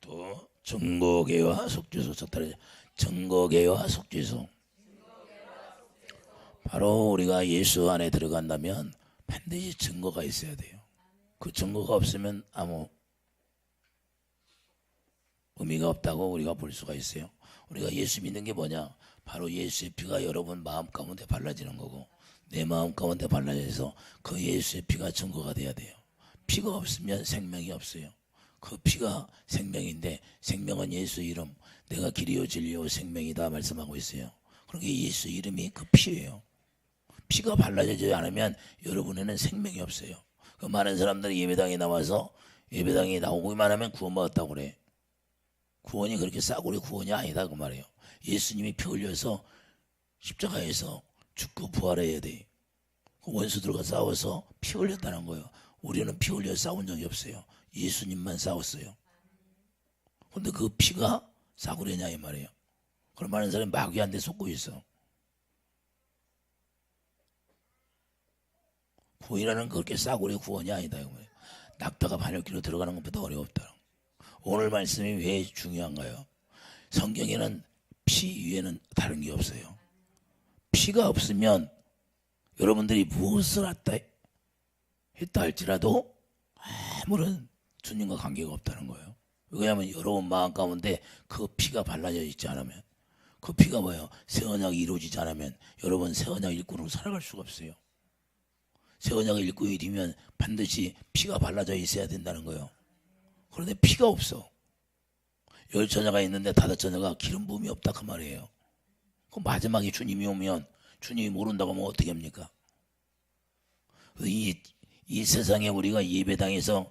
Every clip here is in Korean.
또 증거계와 속죄소 쳤다르죠. 증거계와 속죄소. 바로 우리가 예수 안에 들어간다면 반드시 증거가 있어야 돼요. 그 증거가 없으면 아무 의미가 없다고 우리가 볼 수가 있어요. 우리가 예수 믿는 게 뭐냐? 바로 예수의 피가 여러분 마음 가운데 발라지는 거고, 내 마음 가운데 발라져서 그 예수의 피가 증거가 돼야 돼요. 피가 없으면 생명이 없어요. 그 피가 생명인데, 생명은 예수 이름, 내가 길이요 진리요 생명이다 말씀하고 있어요. 그러니까 예수 이름이 그 피예요. 피가 발라지지 않으면 여러분에는 생명이 없어요. 그 많은 사람들이 예배당에 나와서 예배당에 나오기만 하면 구원받았다고 그래. 구원이 그렇게 싸구려 구원이 아니다 그 말이에요. 예수님이 피 흘려서 십자가에서 죽고 부활해야 돼. 그 원수들과 싸워서 피 흘렸다는 거예요. 우리는 피 흘려 싸운 적이 없어요. 예수님만 싸웠어요. 근데 그 피가 싸구려냐 이 말이에요. 그럼 많은 사람이 마귀한테 속고 있어. 구원이라는 그렇게 싸구려 구원이 아니다. 낙타가 바늘귀로 들어가는 것보다 어려웠다. 오늘 말씀이 왜 중요한가요? 성경에는 피 위에는 다른 게 없어요. 피가 없으면 여러분들이 무엇을 했다 할지라도 아무런 주님과 관계가 없다는 거예요. 왜냐하면 여러분 마음 가운데 그 피가 발라져 있지 않으면, 그 피가 뭐예요? 새 언약이 이루어지지 않으면 여러분 새 언약 일꾼으로 살아갈 수가 없어요. 새 언약의 일꾼이 되면 반드시 피가 발라져 있어야 된다는 거예요. 그런데 피가 없어. 10처녀가 있는데 5처녀가 기름 부음이 없다 그 말이에요. 그 마지막에 주님이 오면 주님이 모른다고 하면 어떻게 합니까? 이 세상에 우리가 예배당에서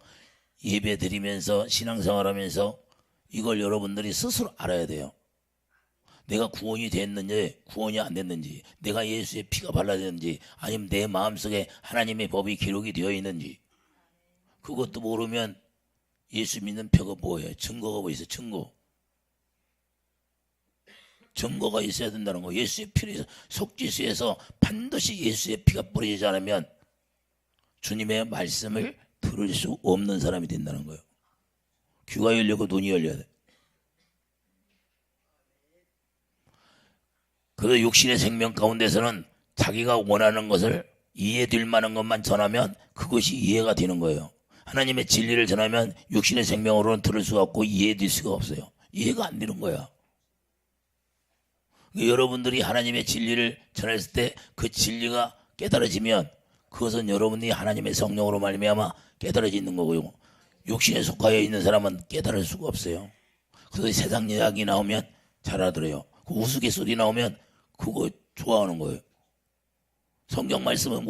예배 드리면서 신앙생활하면서 이걸 여러분들이 스스로 알아야 돼요. 내가 구원이 됐는지 구원이 안 됐는지, 내가 예수의 피가 발라졌는지, 아니면 내 마음속에 하나님의 법이 기록이 되어 있는지, 그것도 모르면 예수 믿는 표가 뭐예요? 증거가 뭐 있어요? 증거가 있어야 된다는 거. 예수의 피를 속죄소에서 반드시 예수의 피가 뿌려지지 않으면 주님의 말씀을 들을 수 없는 사람이 된다는 거예요. 귀가 열리고 눈이 열려야 돼. 그래서 육신의 생명 가운데서는 자기가 원하는 것을 이해될 만한 것만 전하면 그것이 이해가 되는 거예요. 하나님의 진리를 전하면 육신의 생명으로는 들을 수가 없고 이해될 수가 없어요. 이해가 안 되는 거야. 여러분들이 하나님의 진리를 전했을 때 그 진리가 깨달아지면 그것은 여러분이 하나님의 성령으로 말미암아 깨달아지는 거고요. 육신에 속하여 있는 사람은 깨달을 수가 없어요. 그래서 세상 이야기 나오면 잘 알아들어요. 그 우스갯소리 나오면 그거 좋아하는 거예요. 성경 말씀은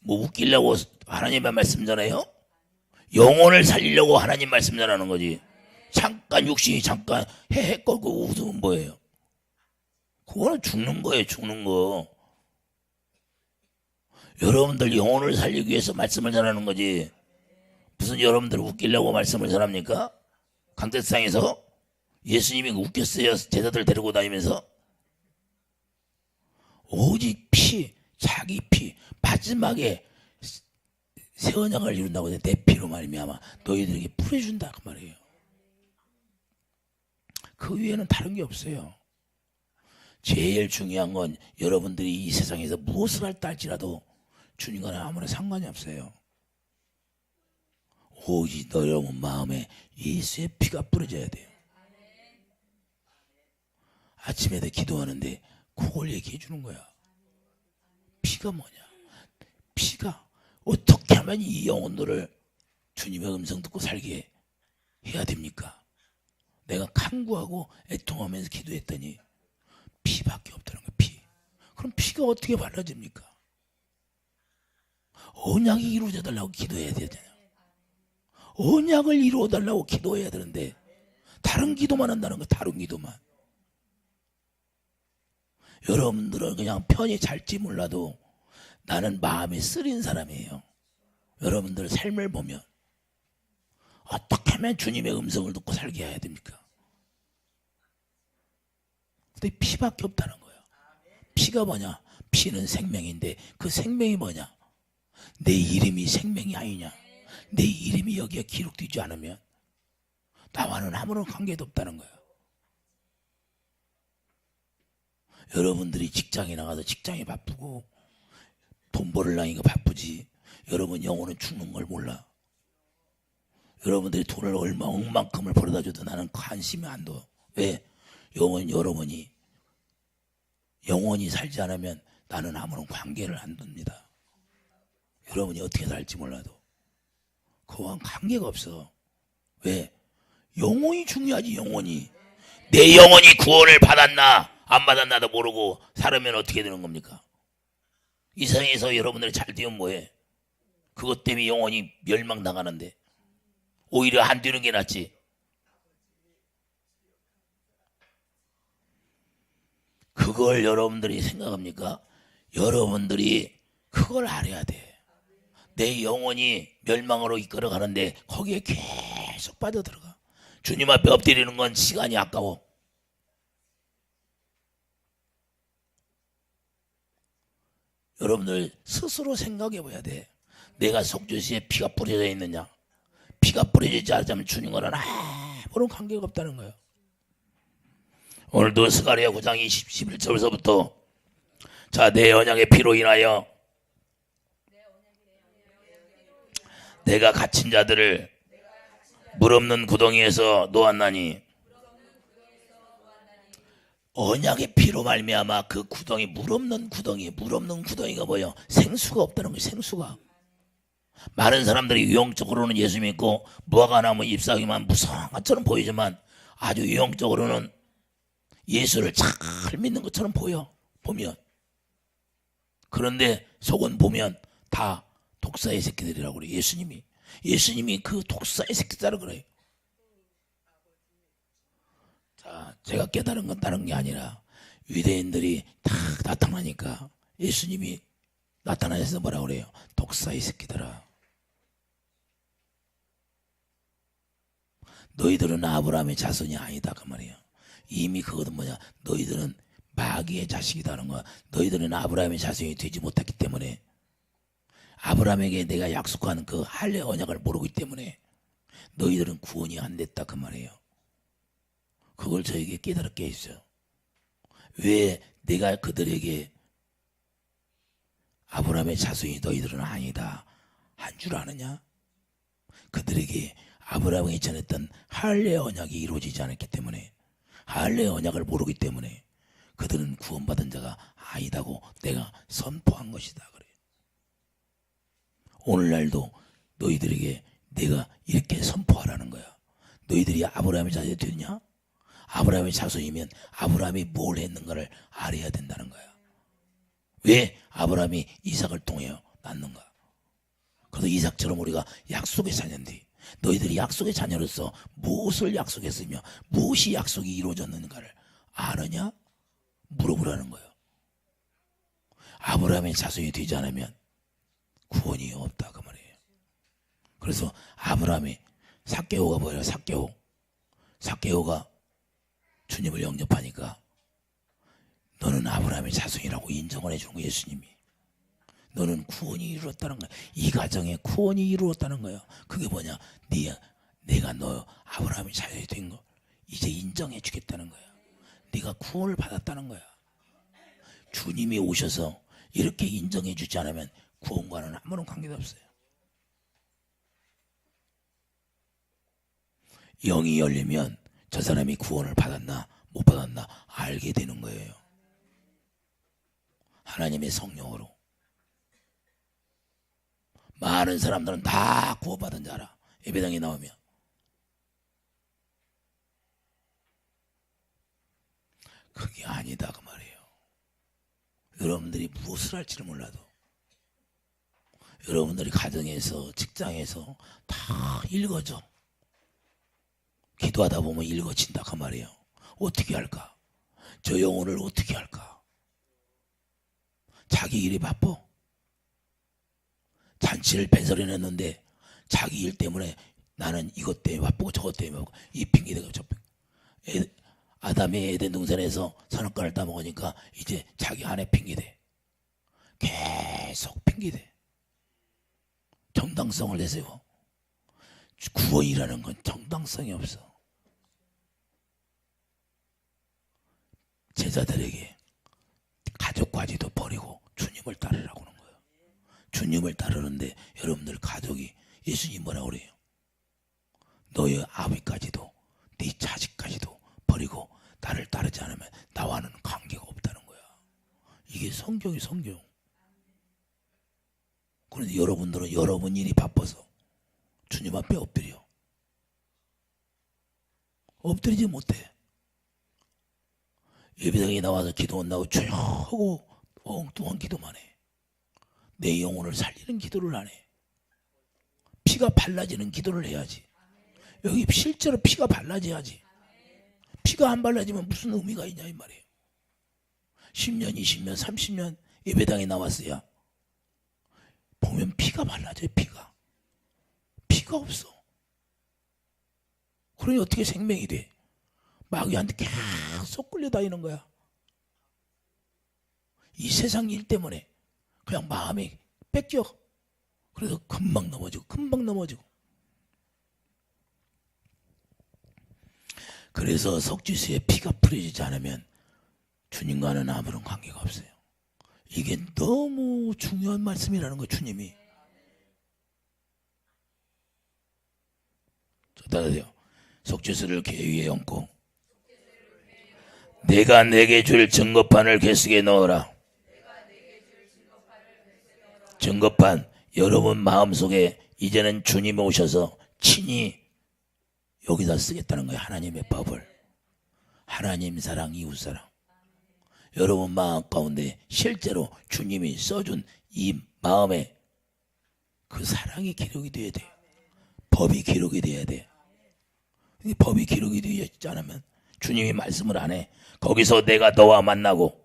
웃기려고 하나님의 말씀 전해요? 영혼을 살리려고 하나님 말씀 전하는 거지. 잠깐 육신이 잠깐 헤헤 꺾고 웃으면 뭐예요? 그거는 죽는 거예요. 죽는 거. 여러분들 영혼을 살리기 위해서 말씀을 전하는 거지. 무슨 여러분들 웃기려고 말씀을 전합니까? 강대상에서 예수님이 웃겼어요. 제자들 데리고 다니면서. 오직 피, 자기 피, 마지막에 새 언약을 이룬다고 내 피로 말미암아 너희들에게 뿌려준다 그 말이에요. 그 위에는 다른 게 없어요. 제일 중요한 건 여러분들이 이 세상에서 무엇을 할다 할지라도 주님과는 아무런 상관이 없어요. 오직 여러분 마음에 예수의 피가 뿌려져야 돼요. 아침에도 기도하는데 그걸 얘기해 주는 거야. 피가 뭐냐? 피가 어떻게 하면 이 영혼들을 주님의 음성 듣고 살게 해야 됩니까? 내가 간구하고 애통하면서 기도했더니 피밖에 없다는 거야. 피. 그럼 피가 어떻게 발라집니까? 언약이 이루어져 달라고 기도해야 되잖아요. 언약을 이루어 달라고 기도해야 되는데 다른 기도만 한다는 거야. 다른 기도만. 여러분들은 그냥 편히 잘지 몰라도 나는 마음이 쓰린 사람이에요. 여러분들 삶을 보면 어떻게 하면 주님의 음성을 듣고 살게 해야 됩니까? 근데 피밖에 없다는 거예요. 피가 뭐냐? 피는 생명인데 그 생명이 뭐냐? 내 이름이 생명이 아니냐? 내 이름이 여기에 기록되지 않으면 나와는 아무런 관계도 없다는 거야. 여러분들이 직장에 나가서 직장이 바쁘고 돈 벌으려니까 바쁘지. 여러분 영혼은 죽는 걸 몰라. 여러분들이 돈을 얼마만큼을 벌어다 줘도 나는 관심이 안 둬. 왜? 여러분이 영원히 살지 않으면 나는 아무런 관계를 안 둡니다. 여러분이 어떻게 살지 몰라도 그거랑 관계가 없어. 왜? 영혼이 중요하지. 영혼이. 내 영혼이 구원을 받았나 안 받았나도 모르고 살으면 어떻게 되는 겁니까? 이 세상에서 여러분들이 잘 되면 뭐해? 그것 때문에 영혼이 멸망당하는데 오히려 안 되는 게 낫지. 그걸 여러분들이 생각합니까? 여러분들이 그걸 알아야 돼. 내 영혼이 멸망으로 이끌어가는데 거기에 계속 빠져들어가. 주님 앞에 엎드리는 건 시간이 아까워. 여러분들 스스로 생각해 봐야 돼. 내가 속죄시에 피가 뿌려져 있느냐? 피가 뿌려지지 않으면 주님과는 아무런 관계가 없다는 거예요. 오늘도 스가랴 9장 21절에서부터 자, 내 언약의 피로 인하여 내가 갇힌 자들을 물 없는 구덩이에서 놓았나니 언약의 피로 말미암아 그 구덩이 물 없는 구덩이가 뭐예요? 생수가 없다는 거예요. 생수가. 많은 사람들이 유형적으로는 예수 믿고 무화과 나무 잎사귀만 무성한 것처럼 보이지만 아주 유형적으로는 예수를 잘 믿는 것처럼 보면. 그런데 속은 보면 다 독사의 새끼들이라고 그래요. 예수님이 그 독사의 새끼들이라고 그래요. 자, 제가 깨달은 건 다른 게 아니라 유대인들이 다 나타나니까 예수님이 나타나셔서 뭐라고 그래요? 독사의 새끼들아, 너희들은 아브라함의 자손이 아니다 그 말이에요. 이미 그거는 뭐냐? 너희들은 마귀의 자식이다는 거야. 너희들은 아브라함의 자손이 되지 못했기 때문에, 아브라함에게 내가 약속한 그 할례 언약을 모르기 때문에 너희들은 구원이 안 됐다 그 말이에요. 그걸 저에게 깨달게 했어요. 왜 내가 그들에게 아브라함의 자손이 너희들은 아니다 한 줄 아느냐? 그들에게 아브라함이 전했던 할례 언약이 이루어지지 않았기 때문에, 할례 언약을 모르기 때문에 그들은 구원받은 자가 아니다고 내가 선포한 것이다 그래요. 오늘날도 너희들에게 내가 이렇게 선포하라는 거야. 너희들이 아브라함의 자손이 되느냐? 아브라함의 자손이면 아브라함이 뭘 했는가를 알아야 된다는 거야. 왜 아브라함이 이삭을 통해 낳는가? 그래서 이삭처럼 우리가 약속의 자녀인데, 너희들이 약속의 자녀로서 무엇을 약속했으며 무엇이 약속이 이루어졌는가를 아느냐? 물어보라는 거예요. 아브라함의 자손이 되지 않으면 구원이 없다 그 말이에요. 그래서 아브라함이 삭개오가 뭐예요? 삭개오가 주님을 영접하니까 너는 아브라함의 자손이라고 인정을 해주는 거예요. 예수님이. 너는 구원이 이루었다는 거야. 이 가정에 구원이 이루었다는 거야. 그게 뭐냐? 내가 너 아브라함의 자손이 된 거 이제 인정해 주겠다는 거야. 네가 구원을 받았다는 거야. 주님이 오셔서 이렇게 인정해 주지 않으면 구원과는 아무런 관계도 없어요. 영이 열리면 저 사람이 구원을 받았나 못 받았나 알게 되는 거예요. 하나님의 성령으로. 많은 사람들은 다 구원받은 줄 알아. 예배당에 나오면. 그게 아니다 그 말이에요. 여러분들이 무엇을 할지를 몰라도, 여러분들이 가정에서 직장에서 다 읽어져. 기도하다 보면 읽어진다 그 말이에요. 어떻게 할까? 저 영혼을 어떻게 할까? 자기 일이 바빠. 잔치를 벤설해냈는데 자기 일 때문에 나는 이것 때문에 바쁘고 저것 때문에 바쁘고, 이 핑계대고 저 핑계. 아담이 에덴 동산에서 선악과를 따먹으니까 이제 자기 아내 핑계대. 계속 핑계대. 정당성을 내세워. 구원이라는 건 정당성이 없어. 제자들에게 가족까지도 버리고 주님을 따르라고 하는 거예요. 주님을 따르는데 여러분들 가족이 예수님 뭐라고 그래요? 너의 아비까지도 네 자식까지도 버리고 나를 따르지 않으면 나와는 관계가 없다는 거야. 이게 성경이 성경. 그런데 여러분들은 여러분 일이 바빠서 주님 앞에 엎드려. 엎드리지 못해. 예배당에 나와서 기도 한다고 조용하고 엉뚱한 기도만 해. 내 영혼을 살리는 기도를 안 해. 피가 발라지는 기도를 해야지. 여기 실제로 피가 발라져야지. 피가 안 발라지면 무슨 의미가 있냐 이 말이에요. 10년, 20년, 30년 예배당에 나왔어야 보면 피가 발라져요. 피가 없어. 그러니 어떻게 생명이 돼? 마귀한테 계속 끌려다니는 거야. 이 세상 일 때문에 그냥 마음이 뺏겨. 그래서 금방 넘어지고. 그래서 석주수의 피가 뿌려지지 않으면 주님과는 아무런 관계가 없어요. 이게 너무 중요한 말씀이라는 거예요. 주님이. 따라하세요. 석주수를 궤 위에 얹고 내가 내게 줄 증거판을 궤속에 넣어라. 증거판, 여러분 마음속에 이제는 주님이 오셔서 친히 여기다 쓰겠다는 거예요. 하나님의 법을. 하나님 사랑, 이웃 사랑. 여러분 마음 가운데 실제로 주님이 써준 이 마음에 그 사랑이 기록이 돼야 돼. 법이 기록이 돼야 돼. 법이 기록이 되지 않으면 주님이 말씀을 안 해. 거기서 내가 너와 만나고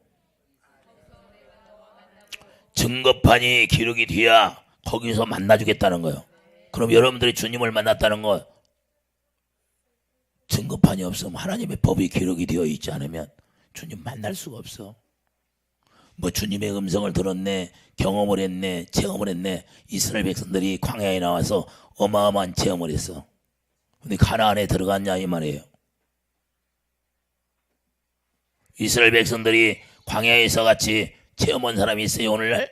증거판이 기록이 돼야 거기서 만나주겠다는 거예요. 그럼 여러분들이 주님을 만났다는 거, 증거판이 없으면 하나님의 법이 기록이 되어 있지 않으면 주님 만날 수가 없어. 뭐 주님의 음성을 들었네, 경험을 했네, 체험을 했네. 이스라엘 백성들이 광야에 나와서 어마어마한 체험을 했어. 근데 가나안에 들어갔냐 이 말이에요. 이스라엘 백성들이 광야에서 같이 체험한 사람이 있어요 오늘날?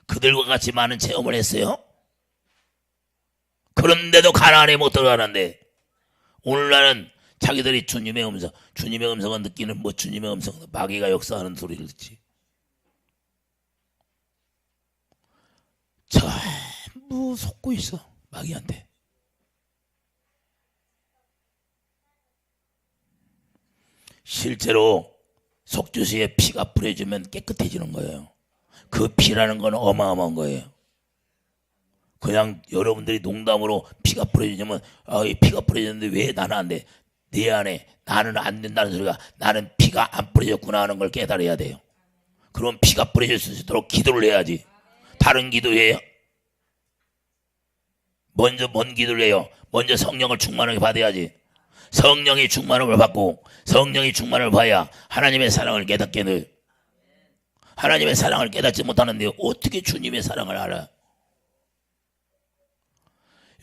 그들과 같이 많은 체험을 했어요? 그런데도 가나안에 못 들어가는데 오늘날은 자기들이 주님의 음성을 느끼는 뭐 주님의 음성, 마귀가 역사하는 소리를 듣지. 전부 속고 있어 마귀한테. 실제로 속주수에 피가 뿌려지면 깨끗해지는 거예요. 그 피라는 건 어마어마한 거예요. 그냥 여러분들이 농담으로 피가 뿌려지면 이 피가 뿌려졌는데 왜 나는 안 돼? 내 안에 나는 안 된다는 소리가 나는 피가 안 뿌려졌구나 하는 걸 깨달아야 돼요. 그럼 피가 뿌려질 수 있도록 기도를 해야지. 다른 기도해요? 먼저 뭔 기도를 해요? 먼저 성령을 충만하게 받아야지. 성령이 충만함을 받고 성령이 충만을 봐야 하나님의 사랑을 깨닫게 돼요. 하나님의 사랑을 깨닫지 못하는데 어떻게 주님의 사랑을 알아?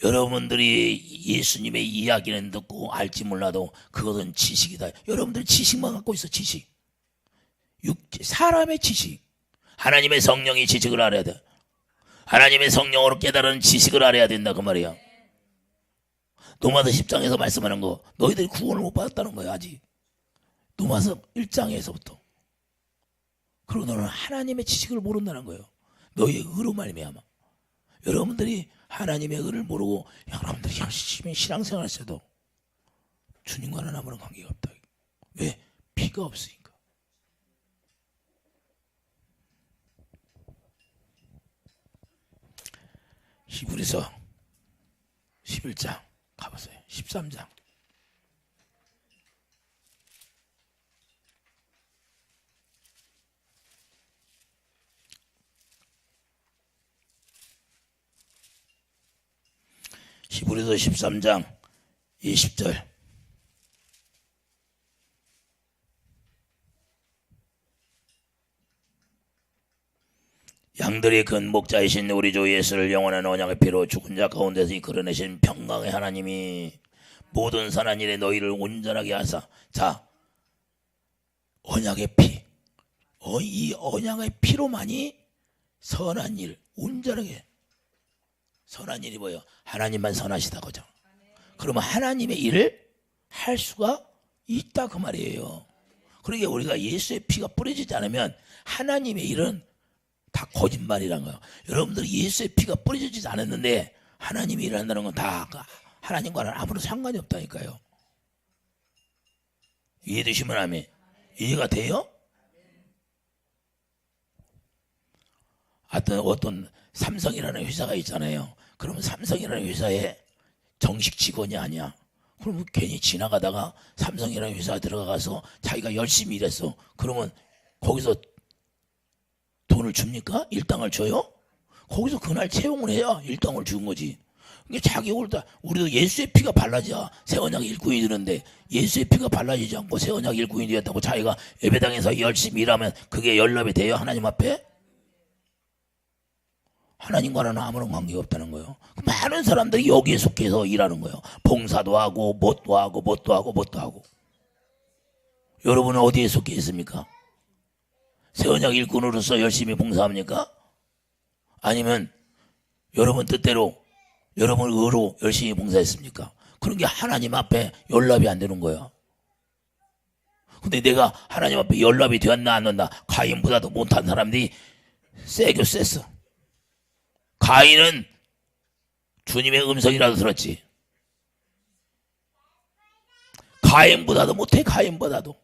여러분들이 예수님의 이야기는 듣고 알지 몰라도 그것은 지식이다. 여러분들 지식만 갖고 있어. 지식. 사람의 지식. 하나님의 성령이 지식을 알아야 돼. 하나님의 성령으로 깨달은 지식을 알아야 된다 그 말이야. 로마서 10장에서 말씀하는 거 너희들이 구원을 못 받았다는 거야 아직. 로마서 1장에서부터. 그리고 너는 하나님의 지식을 모른다는 거예요. 너희의 의로 말미암아. 여러분들이 하나님의 의를 모르고 여러분들이 열심히 신앙생활 했어도 주님과는 아무런 관계가 없다. 왜? 피가 없으니까. 히브리서 11장 가보세요. 13장. 히브리서 13장 20절. 양들이 큰 목자이신 우리 주 예수를 영원한 언약의 피로 죽은 자 가운데서 이끌어내신 평강의 하나님이 모든 선한 일에 너희를 온전하게 하사. 자, 언약의 피, 이 언약의 피로만이 선한 일, 온전하게 선한 일이 뭐예요? 하나님만 선하시다고죠. 그러면 하나님의 일을 할 수가 있다 그 말이에요. 그러니까 우리가 예수의 피가 뿌려지지 않으면 하나님의 일은 다 거짓말이란 거예요. 여러분들이 예수의 피가 뿌려지지 않았는데 하나님이 일한다는 건 다 하나님과는 아무런 상관이 없다니까요. 이해되시면 아멘. 이해가 돼요? 어떤 삼성이라는 회사가 있잖아요. 그러면 삼성이라는 회사에 정식 직원이 아니야. 그러면 괜히 지나가다가 삼성이라는 회사에 들어가서 자기가 열심히 일했어. 그러면 거기서 돈을 줍니까? 일당을 줘요? 거기서 그날 채용을 해야 일당을 준 거지. 그러니까 자기 우리도 예수의 피가 발라져야 새 언약 일꾼이 되는데 예수의 피가 발라지지 않고 새 언약 일꾼이 되었다고 자기가 예배당에서 열심히 일하면 그게 연락이 돼요? 하나님 앞에? 하나님과는 아무런 관계가 없다는 거예요. 많은 사람들이 여기에 속해서 일하는 거예요. 봉사도 하고 뭣도 하고 뭣도 하고 뭣도 하고. 여러분은 어디에 속해 있습니까? 새 언약 일꾼으로서 열심히 봉사합니까? 아니면 여러분 뜻대로 여러분 의로 열심히 봉사했습니까? 그런 게 하나님 앞에 연락이 안 되는 거예요. 근데 내가 하나님 앞에 연락이 되었나 안 된다. 가인보다도 못한 사람들이 세게 셌어. 가인은 주님의 음성이라도 들었지. 가인보다도 못해. 가인보다도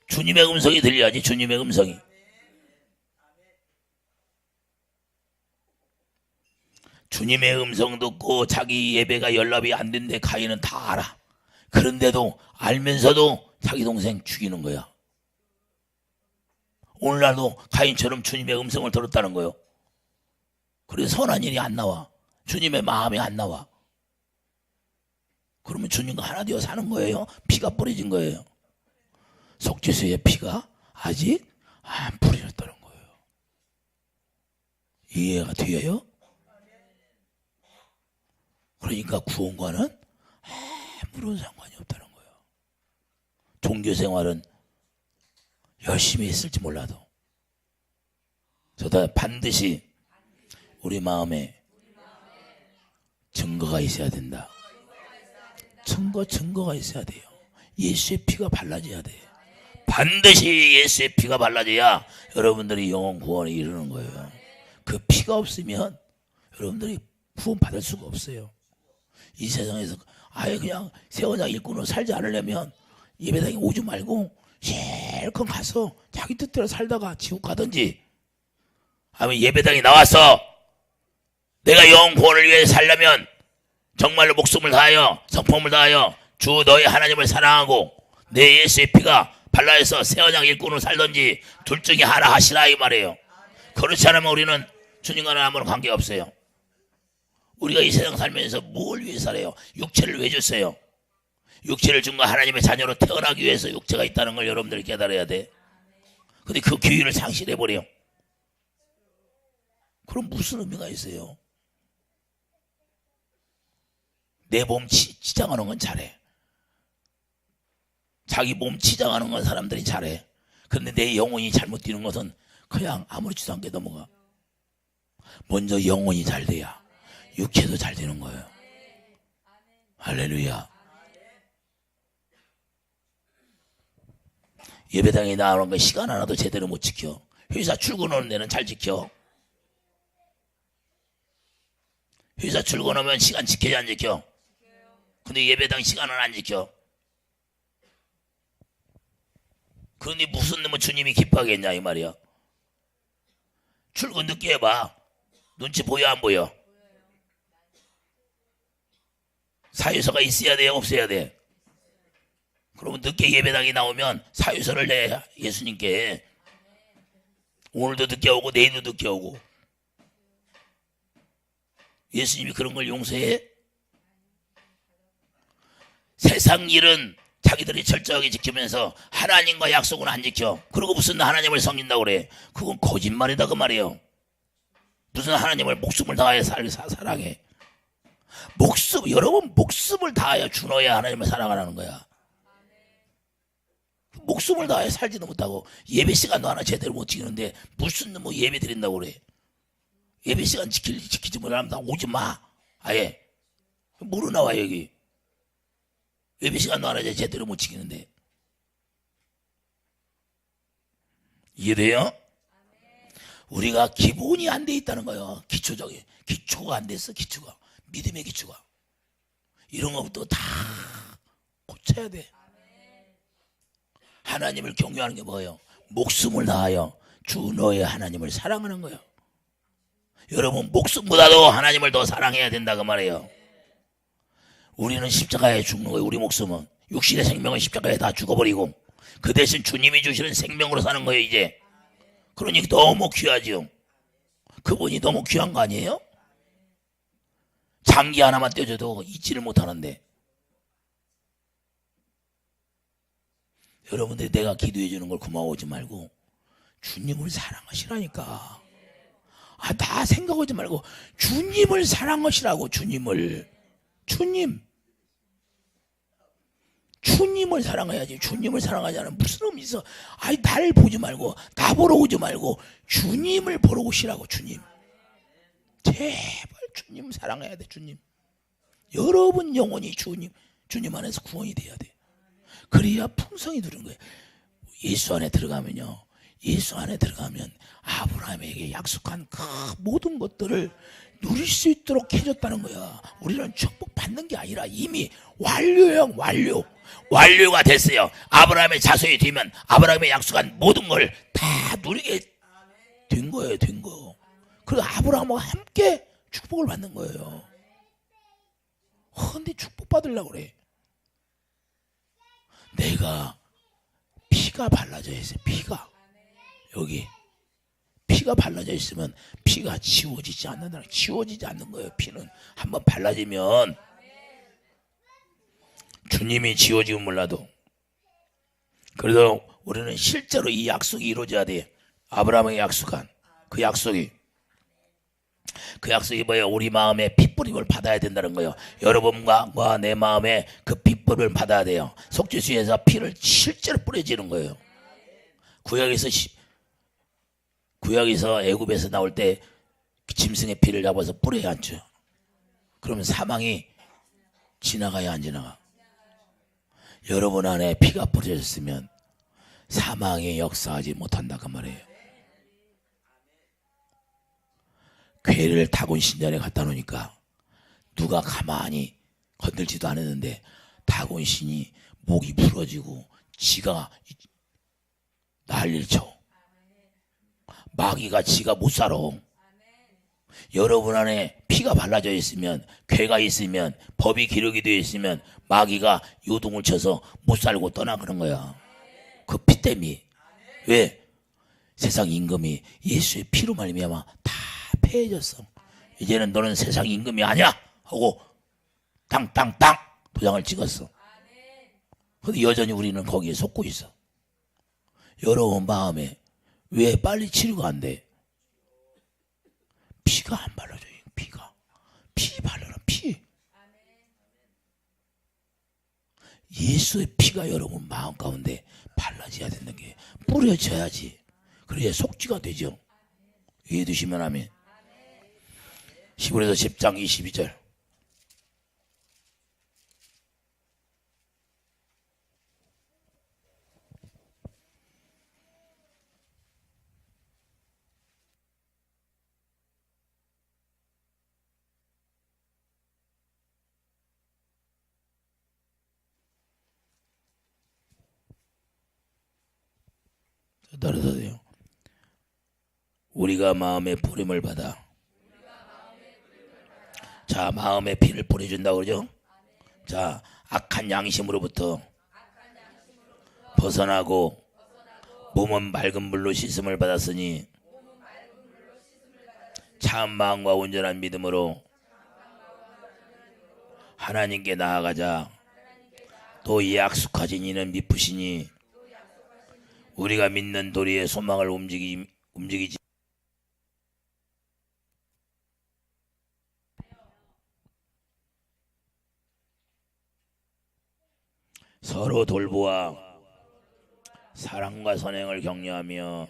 주님의 음성이 들려야지. 주님의 음성이. 주님의 음성 듣고 자기 예배가 연락이 안 된대. 가인은 다 알아. 그런데도 알면서도 자기 동생 죽이는 거야. 오늘날도 가인처럼 주님의 음성을 들었다는 거예요. 그래서 선한 일이 안 나와. 주님의 마음이 안 나와. 그러면 주님과 하나 되어 사는 거예요. 피가 뿌려진 거예요. 속죄수의 피가 아직 안 뿌려졌다는 거예요. 이해가 돼요? 그러니까 구원과는 아무런 상관이 없다는 거예요. 종교생활은 열심히 했을지 몰라도 저다 반드시 우리 마음에 증거가 있어야 된다. 증거가 있어야 돼요. 예수의 피가 발라져야 돼. 반드시 예수의 피가 발라져야 여러분들이 영원 구원에 이르는 거예요. 그 피가 없으면 여러분들이 구원 받을 수가 없어요. 이 세상에서 아예 그냥 새 언약 일꾼으로 살지 않으려면 예배당에 오지 말고 실컷 가서 자기 뜻대로 살다가 지옥 가든지, 아니면 예배당에 나와서 내가 영원 구원을 위해 살려면 정말로 목숨을 다하여 성품을 다하여 주 너의 하나님을 사랑하고 내 예수의 피가 발라해서 새 언약 일꾼으로 살든지 둘 중에 하나 하시라 이 말이에요. 그렇지 않으면 우리는 주님과는 아무런 관계가 없어요. 우리가 이 세상 살면서 뭘 위해 살아요? 육체를 왜 줬어요? 육체를 준 거 하나님의 자녀로 태어나기 위해서 육체가 있다는 걸 여러분들이 깨달아야 돼. 근데 그 기회를 상실해버려. 그럼 무슨 의미가 있어요? 내 몸 치장하는 건 잘해. 자기 몸 치장하는 건 사람들이 잘해. 근데 내 영혼이 잘못 뛰는 것은 그냥 아무렇지도 않게 넘어가. 먼저 영혼이 잘 돼야 육체도 잘 되는 거예요. 할렐루야. 예배당에 나오는 거 시간 하나도 제대로 못 지켜. 회사 출근하는 데는 잘 지켜. 회사 출근하면 시간 지켜야 안 지켜? 근데 예배당 시간은 안 지켜. 그런데 무슨 놈은 주님이 기뻐하겠냐 이 말이야. 출근 늦게 해봐. 눈치 보여 안 보여? 사유서가 있어야 돼 없어야 돼? 그러면 늦게 예배당에 나오면 사유서를 내 예수님께. 오늘도 늦게 오고 내일도 늦게 오고. 예수님이 그런 걸 용서해? 세상 일은 자기들이 철저하게 지키면서 하나님과 약속은 안 지켜. 그리고 무슨 하나님을 섬긴다고 그래. 그건 거짓말이다 그 말이에요. 무슨 하나님을 목숨을 다하여 사랑해. 여러분 목숨을 다하여 주너야 하나님을 사랑하라는 거야. 목숨을 다해 살지도 못하고 예배 시간도 하나 제대로 못 지키는데 무슨 뭐 예배 드린다고 그래. 예배 시간 지키지 못하면 나 오지 마. 아예 뭐로 나와 여기. 예배 시간도 하나 제대로 못 지키는데. 이해돼요? 우리가 기본이 안 돼 있다는 거예요. 기초적인 기초가 안 됐어. 기초가 믿음의 기초가 이런 것부터 다 고쳐야 돼. 하나님을 경외하는 게 뭐예요? 목숨을 다하여 주 너의 하나님을 사랑하는 거예요. 여러분 목숨보다도 하나님을 더 사랑해야 된다 그 말이에요. 우리는 십자가에 죽는 거예요. 우리 목숨은 육신의 생명은 십자가에 다 죽어버리고 그 대신 주님이 주시는 생명으로 사는 거예요 이제. 그러니 너무 귀하죠. 그분이 너무 귀한 거 아니에요? 장기 하나만 떼줘도 잊지를 못하는데. 여러분들이 내가 기도해 주는 걸 고마워하지 말고 주님을 사랑하시라니까. 나 생각하지 말고 주님을 사랑하시라고. 주님을 사랑해야지. 주님을 사랑하지 않으면 무슨 의미 있어. 날 보지 말고 나 보러 오지 말고 주님을 보러 오시라고. 주님 제발 주님 사랑해야 돼. 주님 여러분 영혼이 주님 안에서 구원이 돼야 돼. 그래야 풍성이 누른 거예요. 예수 안에 들어가면요, 예수 안에 들어가면 아브라함에게 약속한 그 모든 것들을 누릴 수 있도록 해줬다는 거야. 우리는 축복 받는 게 아니라 이미 완료형 완료가 됐어요. 아브라함의 자손이 되면 아브라함의 약속한 모든 걸 다 누리게 된 거예요. 된 거. 그래서 아브라함과 함께 축복을 받는 거예요. 근데 축복 받으려고 그래. 내가 피가 발라져 있어요. 피가 여기 피가 발라져 있으면 피가 지워지지 않는다. 지워지지 않는 거예요. 피는 한번 발라지면 주님이 지워지면 몰라도. 그래서 우리는 실제로 이 약속이 이루어져야 돼. 아브라함에게 약속한 그 약속이 뭐예요? 우리 마음에 핏부림을 받아야 된다는 거예요. 여러분과 내 마음에 그 핏부림을 받아야 돼요. 속죄수에서 피를 실제로 뿌려지는 거예요. 구약에서 애굽에서 나올 때 짐승의 피를 잡아서 뿌려야 앉죠. 그러면 사망이 지나가야 안 지나가? 여러분 안에 피가 뿌려졌으면 사망이 역사하지 못한다 그 말이에요. 괴를 다곤 신전에 갖다 놓으니까 누가 가만히 건들지도 않았는데 다곤 신이 목이 부러지고 지가 난리를 쳐. 마귀가 지가 못 살아. 여러분 안에 피가 발라져 있으면, 괴가 있으면, 법이 기록이 되어 있으면 마귀가 요동을 쳐서 못 살고 떠나가는 거야. 그 피 때문에. 왜? 세상 임금이 예수의 피로 말미암아 다 패해졌어. 이제는 너는 세상 임금이 아니야 하고 땅땅땅 도장을 찍었어. 근데 여전히 우리는 거기에 속고 있어. 여러분 마음에 왜 빨리 치료가 안 돼? 피가 안 발라져요. 피 발라라. 피. 예수의 피가 여러분 마음 가운데 발라져야 된다는 게 뿌려져야지. 그래야 속죄가 되죠. 이해되시면 아멘. 히브리서 10장 22절. 따라서 돼요. 우리가 마음의 부림을 받아. 자, 마음의 피를 뿌려준다고 그러죠. 자, 악한 양심으로부터 벗어나고 몸은 맑은 물로 씻음을 받았으니 참 마음과 온전한 믿음으로 하나님께 나아가자. 또 이 약속하신 이는 미쁘시니 우리가 믿는 도리의 소망을 움직이지. 서로 돌보아 사랑과 선행을 격려하며.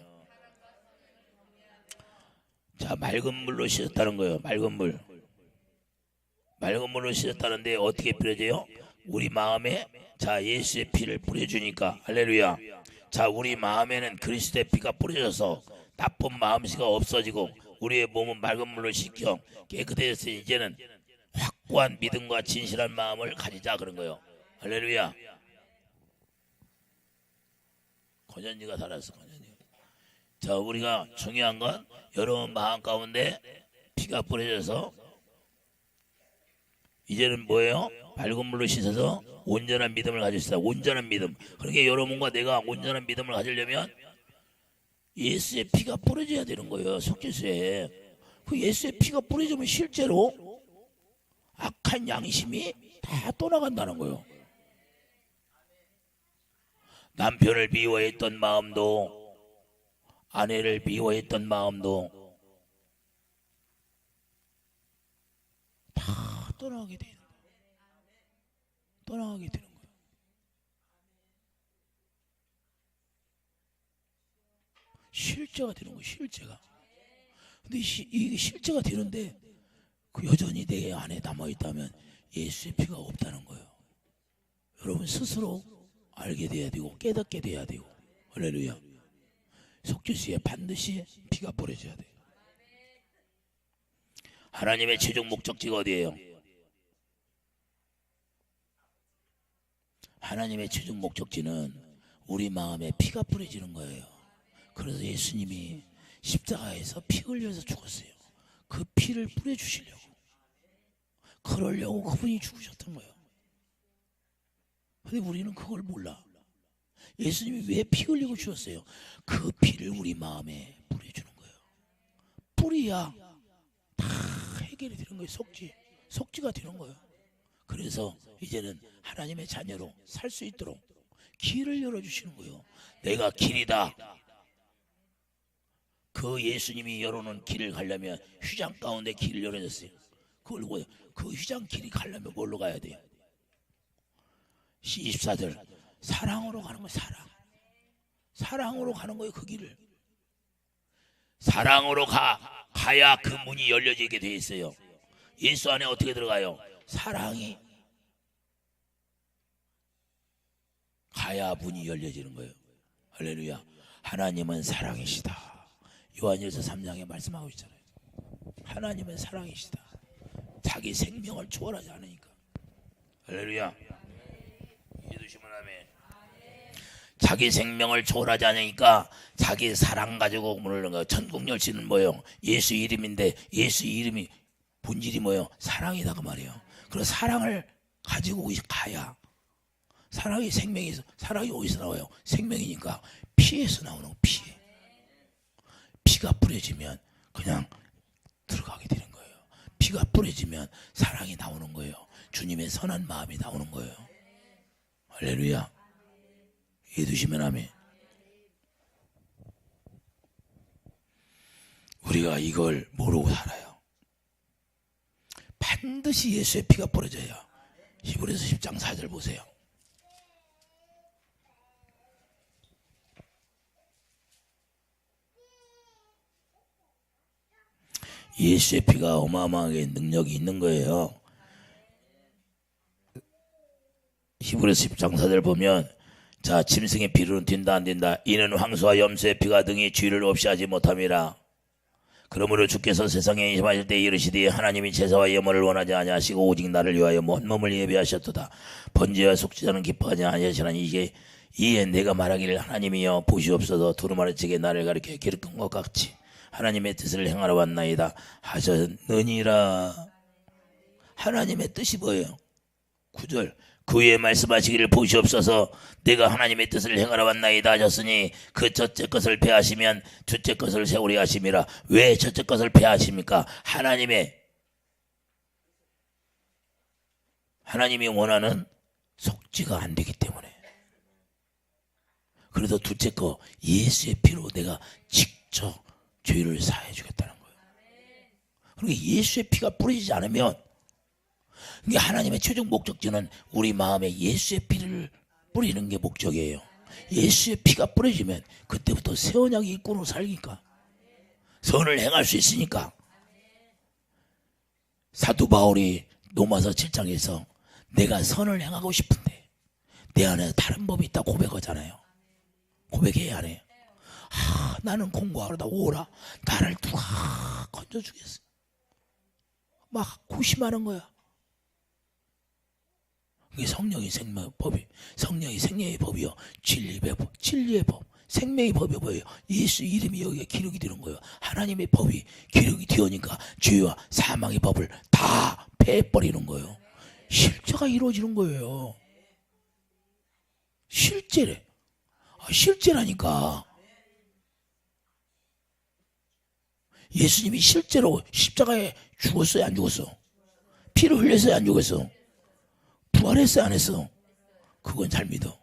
자, 맑은 물로 씻었다는 거예요. 맑은 물. 맑은 물로 씻었다는데 어떻게 뿌려져요? 우리 마음에 자 예수의 피를 뿌려주니까. 할렐루야. 자, 우리 마음에는 그리스도의 피가 뿌려져서 나쁜 마음씨가 없어지고 우리의 몸은 맑은 물로 씻겨 깨끗해져서 이제는 확고한 믿음과 진실한 마음을 가지자 그런 거예요. 할렐루야. 권현이가 살았어. 권현이. 자, 우리가 중요한 건 여러분 마음 가운데 피가 뿌려져서 이제는 뭐예요? 맑은 물로 씻어서 온전한 믿음을 가질 수 있다. 온전한 믿음. 그러니까 여러분과 내가 온전한 믿음을 가지려면 예수의 피가 뿌려져야 되는 거예요. 속죄수에. 그 예수의 피가 뿌려지면 실제로 악한 양심이 다 떠나간다는 거예요. 남편을 미워했던 마음도, 아내를 미워했던 마음도 다 떠나게 되는 거예요. 떠나게 되는 거예요. 실제가 되는 거예요. 실제가. 근데 이게 실제가 되는데 그 여전히 내 안에 남아있다면 예수의 피가 없다는 거예요. 여러분 스스로 알게 돼야 되고 깨닫게 돼야 되고. 할렐루야. 속죄수에 반드시 피가 뿌려져야 돼요. 하나님의 최종 목적지가 어디예요? 하나님의 최종 목적지는 우리 마음에 피가 뿌려지는 거예요. 그래서 예수님이 십자가에서 피 흘려서 죽었어요. 그 피를 뿌려주시려고. 그러려고 그분이 죽으셨던 거예요. 근데 우리는 그걸 몰라. 예수님이 왜 피 흘리고 주셨어요? 그 피를 우리 마음에 뿌려주는 거예요. 뿌리야 다 해결이 되는 거예요. 속죄가 되는 거예요. 그래서 이제는 하나님의 자녀로 살 수 있도록 길을 열어주시는 거예요. 내가 길이다. 그 예수님이 열어놓은 길을 가려면 휘장 가운데 길을 열어줬어요. 그걸 뭐예요? 그 휘장 길이 가려면 뭘로 가야 돼요? 24절 사랑으로 가는 거예요. 사랑으로 가는 거예요. 그 길을 사랑으로 가야 그 문이 열려지게 돼 있어요. 예수 안에 어떻게 들어가요? 사랑이 가야 문이 열려지는 거예요. 할렐루야. 하나님은 사랑이시다. 요한일서 3장에 말씀하고 있잖아요. 하나님은 사랑이시다. 자기 생명을 초월하지 않으니까. 할렐루야. 믿으시면 아멘. 자기 생명을 초월하지 않으니까 자기 사랑 가지고 물는 거예요. 천국 열쇠는 뭐예요? 예수 이름인데 예수 이름이 본질이 뭐예요? 사랑이다 그 말이에요. 그래서 사랑을 가지고 가야 사랑이 생명에서 사랑이 어디서 나와요? 생명이니까 피에서 나오는 거. 피가 뿌려지면 그냥 들어가게 되는 거예요. 피가 뿌려지면 사랑이 나오는 거예요. 주님의 선한 마음이 나오는 거예요. 할렐루야. 이해되시면 아멘. 우리가 이걸 모르고 살아요. 반드시 예수의 피가 뿌려져야. 히브리서 10장 4절 보세요. 예수의 피가 어마어마하게 능력이 있는 거예요. 히브리서 10장 4절 보면 자 짐승의 피로는 튄다 안 된다. 이는 황소와 염소의 피가 등이 죄를 없이 하지 못함이라. 그러므로 주께서 세상에 임하실 때 이르시되 하나님이 제사와 예물을 원하지 아니하시고 오직 나를 위하여 먼 몸을 예비하셨도다. 번제와 속죄자는 기뻐하지 아니하시나니 이에 내가 말하기를 하나님이여 보시옵소서 두루마리 찌개 나를 가리켜 기르던 것 같이 하나님의 뜻을 행하러 왔나이다 하셨느니라. 하나님의 뜻이 뭐예요? 9절 그 후에 말씀하시기를 보시옵소서 내가 하나님의 뜻을 행하러 왔나이다 하셨으니 그 첫째 것을 폐하시면 둘째 것을 세우리 하심이라. 왜 첫째 것을 폐하십니까? 하나님이 원하는 속죄가 안 되기 때문에. 그래도 둘째 거 예수의 피로 내가 직접 죄를 사해 주겠다는 거예요. 그러니까 예수의 피가 뿌려지지 않으면 하나님의 최종 목적지는 우리 마음에 예수의 피를 뿌리는 게 목적이에요. 예수의 피가 뿌려지면 그때부터 새 언약 일꾼으로 살기니까 선을 행할 수 있으니까. 사도 바울이 로마서 7장에서 내가 선을 행하고 싶은데 내 안에 다른 법이 있다 고백하잖아요. 고백해야 안 해요? 나는 공부하러다 오라 나를 누가 건져주겠어. 막 고심하는 거야. 이게 성령의 생명의 법이, 성령의 생명의 법이요, 진리의 법, 생명의 법이 뭐예요? 예수 이름이 여기에 기록이 되는 거예요. 하나님의 법이 기록이 되어니까 죄와 사망의 법을 다 패버리는 거예요. 실제가 이루어지는 거예요. 실제래. 실제라니까. 예수님이 실제로 십자가에 죽었어요, 안 죽었어? 피를 흘렸어요, 안 죽었어? 부활했어요, 안 했어? 그건 잘 믿어.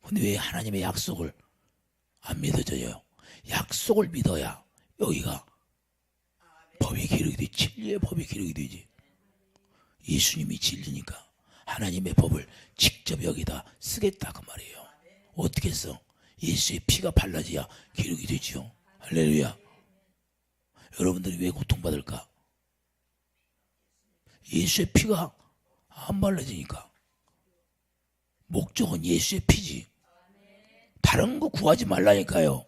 근데 왜 하나님의 약속을 안 믿어져요? 약속을 믿어야 여기가 법이 기록이 되지. 진리의 법이 기록이 되지. 예수님이 진리니까 하나님의 법을 직접 여기다 쓰겠다 그 말이에요. 어떻게 써? 예수의 피가 발라져야 기록이 되죠. 할렐루야. 여러분들이 왜 고통받을까? 예수의 피가 안 발라지니까. 목적은 예수의 피지. 다른 거 구하지 말라니까요.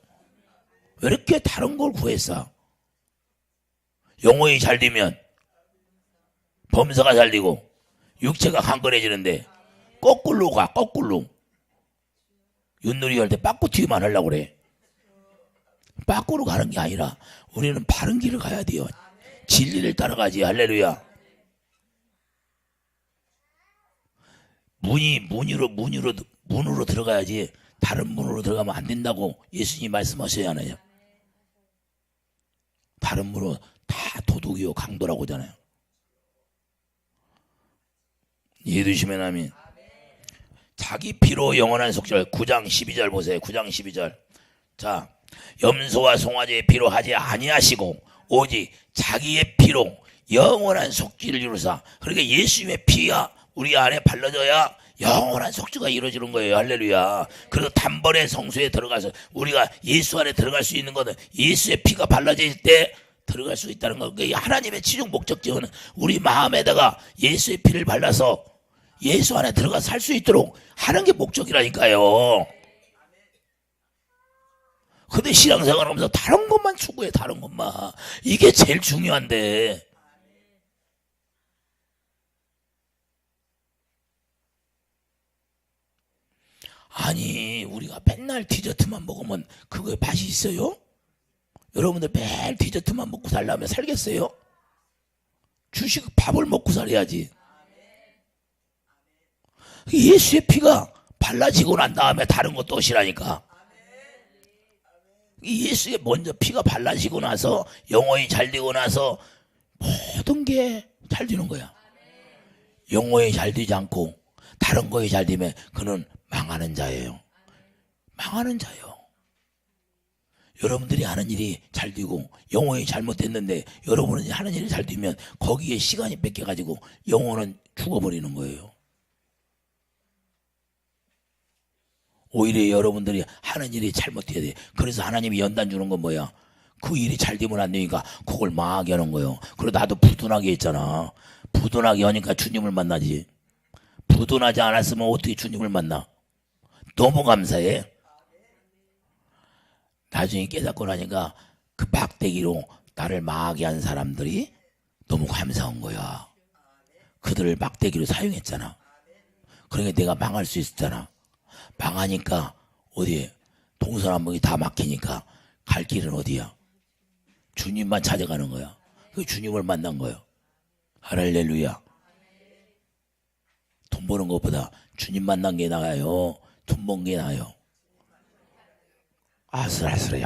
왜 이렇게 다른 걸 구했어? 영혼이 잘 되면 범사가 잘 되고 육체가 강건해지는데 거꾸로 가. 거꾸로. 윷놀이 할 때 빠꾸 튀기만 하려고 그래. 빠꾸로 가는 게 아니라 우리는 바른 길을 가야 돼요. 진리를 따라가지. 할렐루야. 문으로 들어가야지 다른 문으로 들어가면 안 된다고 예수님이 말씀하셔야 하나요? 다른 문으로 다 도둑이요 강도라고 하잖아요. 이해되시면 아멘. 자기 피로 영원한 속죄를 9장 12절 보세요. 9장 12절. 자, 염소와 송아지의 피로 하지 아니하시고 오직 자기의 피로 영원한 속죄를 이루사. 그러니까 예수님의 피가 우리 안에 발라져야 영원한 속죄가 이루어지는 거예요. 할렐루야. 그리고 단번에 성소에 들어가서 우리가 예수 안에 들어갈 수 있는 것은 예수의 피가 발라질 때 들어갈 수 있다는 거. 그러니까 하나님의 최종 목적지는 우리 마음에다가 예수의 피를 발라서 예수 안에 들어가 살 수 있도록 하는 게 목적이라니까요. 근데 신앙생활 하면서 다른 것만 추구해. 다른 것만. 이게 제일 중요한데. 아니 우리가 맨날 디저트만 먹으면 그거에 맛이 있어요? 여러분들 매일 디저트만 먹고 살려면 살겠어요? 주식 밥을 먹고 살아야지. 예수의 피가 발라지고 난 다음에 다른 것도 오시라니까. 예수의 먼저 피가 발라지고 나서 영혼이 잘 되고 나서 모든 게 잘 되는 거야. 영혼이 잘 되지 않고 다른 거에 잘 되면 그는 망하는 자예요. 망하는 자예요. 여러분들이 하는 일이 잘 되고 영혼이 잘못됐는데 여러분이 하는 일이 잘 되면 거기에 시간이 뺏겨가지고 영혼은 죽어버리는 거예요. 오히려 여러분들이 하는 일이 잘못돼야 돼. 그래서 하나님이 연단 주는 건 뭐야? 그 일이 잘 되면 안 되니까 그걸 망하게 하는 거예요. 그리고 나도 부둔하게 했잖아. 부둔하게 하니까 주님을 만나지. 부둔하지 않았으면 어떻게 주님을 만나? 너무 감사해. 나중에 깨닫고 나니까 그 막대기로 나를 망하게 한 사람들이 너무 감사한 거야. 그들을 막대기로 사용했잖아. 그러니까 내가 망할 수 있었잖아. 망하니까 어디에 동서남북이 다 막히니까 갈 길은 어디야? 주님만 찾아가는 거야. 그 주님을 만난 거야. 할렐루야. 돈 버는 것보다 주님 만난 게 나아요? 돈 번 게 나아요? 아슬아슬해.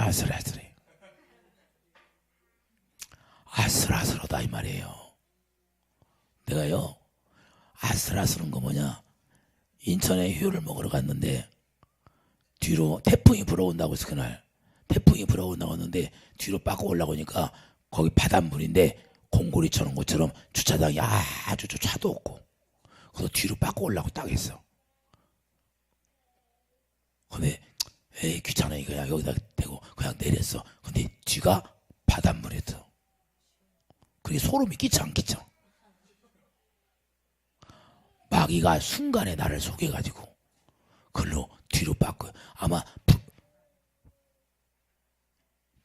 아슬아슬하다 이 말이에요. 내가요 아슬아슬한 거 뭐냐, 인천에 회를 먹으러 갔는데 뒤로 태풍이 불어온다고 해서 그날 태풍이 불어온다고 했는데 뒤로 빠고 올라오니까 거기 바닷물인데 공고리 쳐놓은 것처럼 주차장이 아주 차도 없고 그래서 뒤로 빠고 올라고 딱 했어. 근데 에이 귀찮으니까 그냥 여기다 대고 그냥 내렸어. 근데 뒤가 바닷물이었어. 그게 소름이 끼쳐 안 끼쳐? 마귀가 순간에 나를 속여가지고 글로 뒤로 빠고 아마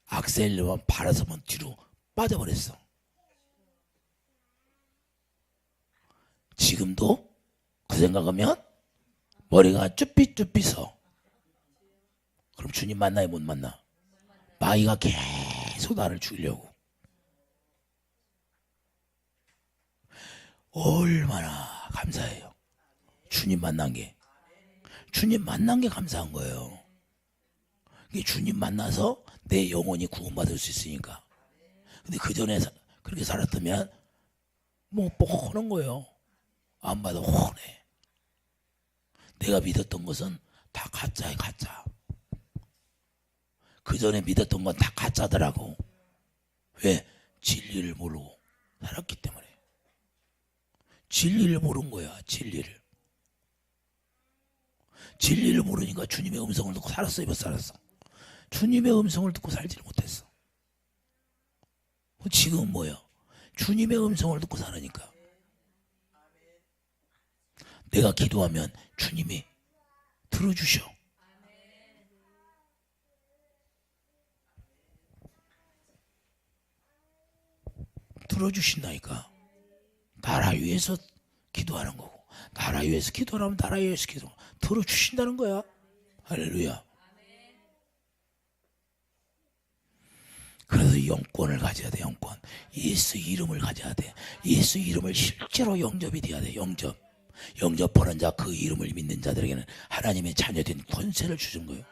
악셀로만 발아서만 뒤로 빠져버렸어. 지금도 그 생각하면 머리가 쭈삐쭈삐 서. 그럼 주님 만나요 못 만나? 마귀가 계속 나를 죽이려고. 얼마나 감사해요. 주님 만난 게. 주님 만난 게 감사한 거예요. 주님 만나서 내 영혼이 구원받을 수 있으니까. 근데 그 전에 그렇게 살았다면 뭐 뻔한 거예요. 안 봐도 훤해. 내가 믿었던 것은 다 가짜야 가짜. 그 전에 믿었던 건 다 가짜더라고. 왜? 진리를 모르고 살았기 때문에. 진리를 모른 거야. 진리를 모르니까 주님의 음성을 듣고 살았어요 못 살았어? 주님의 음성을 듣고 살지를 못했어. 지금은 뭐야? 주님의 음성을 듣고 살으니까. 내가 기도하면 주님이 들어주셔. 들어주신다니까. 나라 위해서 기도하는 거고, 나라 위해서 기도하면 나라 위해서 기도 들어주신다는 거야. 할렐루야. 그래서 영권을 가져야 돼. 영권. 예수 이름을 가져야 돼. 예수 이름을 실제로 영접이 돼야 돼. 영접하는 자, 그 이름을 믿는 자들에게는 하나님의 자녀된 권세를 주신 거예요.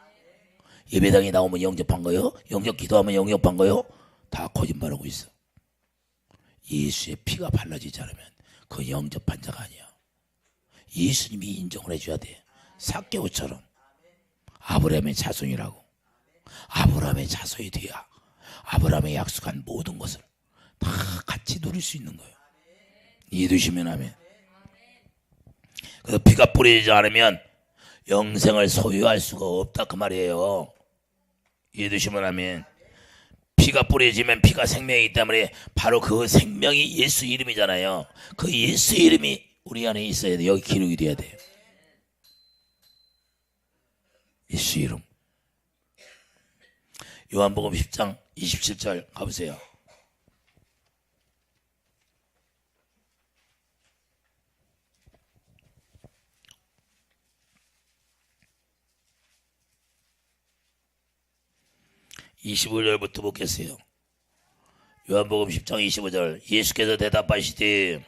예배당에 나오면 영접한 거요? 영접 기도하면 영접한 거요? 다 거짓말하고 있어. 예수의 피가 발라지지 않으면 그 영접한 자가 아니야. 예수님이 인정을 해줘야 돼. 삭개오처럼. 아브라함의 자손이라고. 아브라함의 자손이 돼야 아브라함의 약속한 모든 것을 다 같이 누릴 수 있는 거예요. 이해되시면 아멘. 그래서 피가 뿌리지 않으면 영생을 소유할 수가 없다 그 말이에요. 이해되시면 아멘. 피가 뿌려지면 피가 생명이기 때문에 바로 그 생명이 예수 이름이잖아요. 그 예수 이름이 우리 안에 있어야 돼. 여기 기록이 돼야 돼요. 예수 이름. 요한복음 10장 27절 가보세요. (25절부터) 보겠어요. 요한복음 10장 25절. 예수께서 대답하시되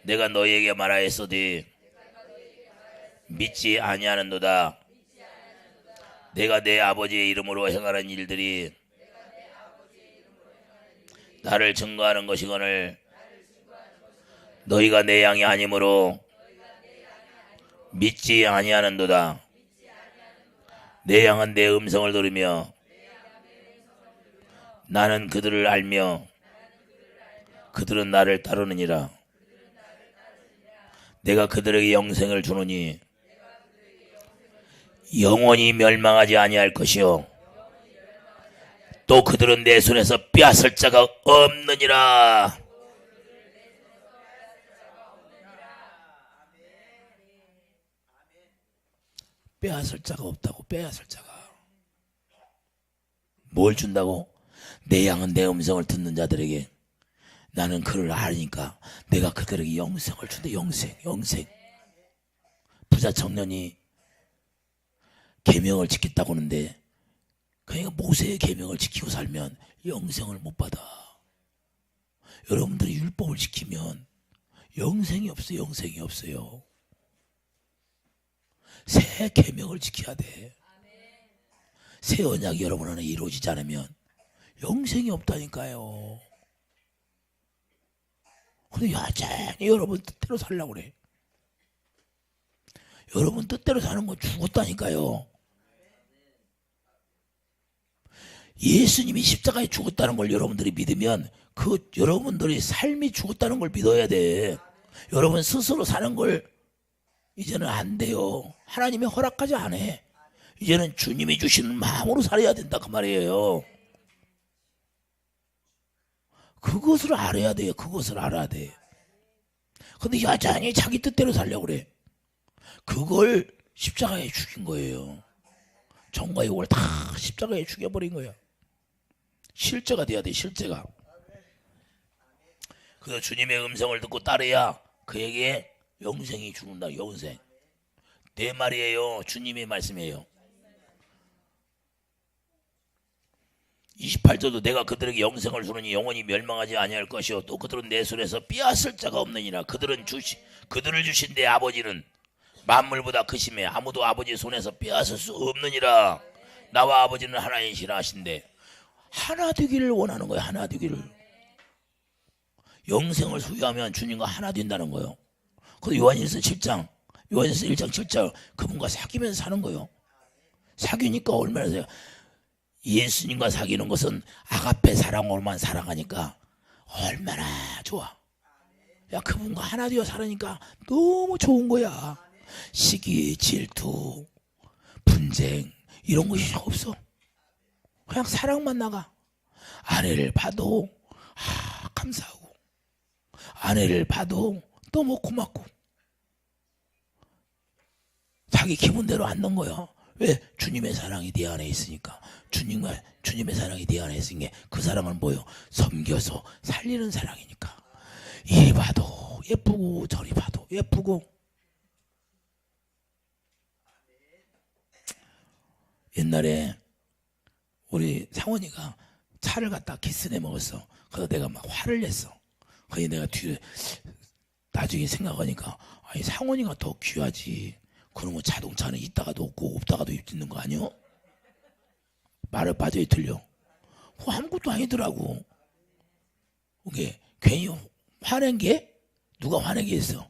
내가 너희에게 말하였으되 믿지 아니하는도다. 내가 내 아버지의 이름으로 행하는 일들이 나를 증거하는 것이거늘 너희가 내 양이 아니므로 믿지 아니하는도다. 내 양은 내 음성을 들으며 나는 그들을 알며 그들은 나를 따르느니라. 내가 그들에게 영생을 주노니 영원히 멸망하지 아니할 것이요 또 그들은 내 손에서 빼앗을 자가 없느니라. 빼앗을 자가 없다고. 빼앗을 자가. 뭘 준다고? 내 양은 내 음성을 듣는 자들에게 나는 그를 아니까 내가 그들에게 영생을 준다. 영생. 부자 청년이 계명을 지켰다고 하는데 그러니까 모세의 계명을 지키고 살면 영생을 못 받아. 여러분들이 율법을 지키면 영생이 없어요. 새 계명을 지켜야 돼. 새 언약이 여러분 안에 이루어지지 않으면 영생이 없다니까요. 근데 여전히 여러분 뜻대로 살려고 그래. 여러분 뜻대로 사는 거 죽었다니까요. 예수님이 십자가에 죽었다는 걸 여러분들이 믿으면 그 여러분들의 삶이 죽었다는 걸 믿어야 돼. 여러분 스스로 사는 걸 이제는 안 돼요. 하나님이 허락하지 않아. 이제는 주님이 주시는 마음으로 살아야 된다 그 말이에요. 그것을 알아야 돼요. 그것을 알아야 돼. 근데 여전히 자기 뜻대로 살려고 그래. 그걸 십자가에 죽인 거예요. 정과 욕을 다 십자가에 죽여버린 거야. 실제가 돼야 돼. 실제가. 그래서 주님의 음성을 듣고 따르야 그에게 영생이 주는다. 영생. 내 말이에요. 주님의 말씀이에요. 28절도 내가 그들에게 영생을 주느니 영원히 멸망하지 아니할 것이요 또 그들은 내 손에서 빼앗을 자가 없느니라. 그들을 주신 내 아버지는 만물보다 크심에 아무도 아버지 손에서 빼앗을 수 없느니라. 나와 아버지는 하나이시라 하신대. 하나 되기를 원하는 거예요. 하나 되기를. 영생을 소유하면 주님과 하나 된다는 거예요. 그래서 요한일서 7장 요한일서 1장 7절 그분과 사귀면서 사는 거예요. 사귀니까 얼마나 돼요. 예수님과 사귀는 것은 아가페 사랑으로만 사랑하니까 얼마나 좋아. 야, 그분과 하나 되어 살으니까 너무 좋은 거야. 시기, 질투, 분쟁 이런 것이 없어. 그냥 사랑만 나가. 아내를 봐도 감사하고 아내를 봐도 너무 고맙고 자기 기분대로 안 넣은 거야. 왜? 주님의 사랑이 네 안에 있으니까. 주님의 사랑이 네 안에 있으니까 그 사랑은 뭐예요? 섬겨서 살리는 사랑이니까. 이리 봐도 예쁘고 저리 봐도 예쁘고. 옛날에 우리 상원이가 차를 갖다 기스내 먹었어. 그래서 내가 막 화를 냈어. 그래서 내가 뒤에 나중에 생각하니까 아니 상원이가 더 귀하지. 그러면 자동차는 있다가도 없고 없다가도 있는 거 아니요? 말을 빠져야 틀려. 그거 아무것도 아니더라고. 그게 괜히 화낸 게 누가 화내게 했어?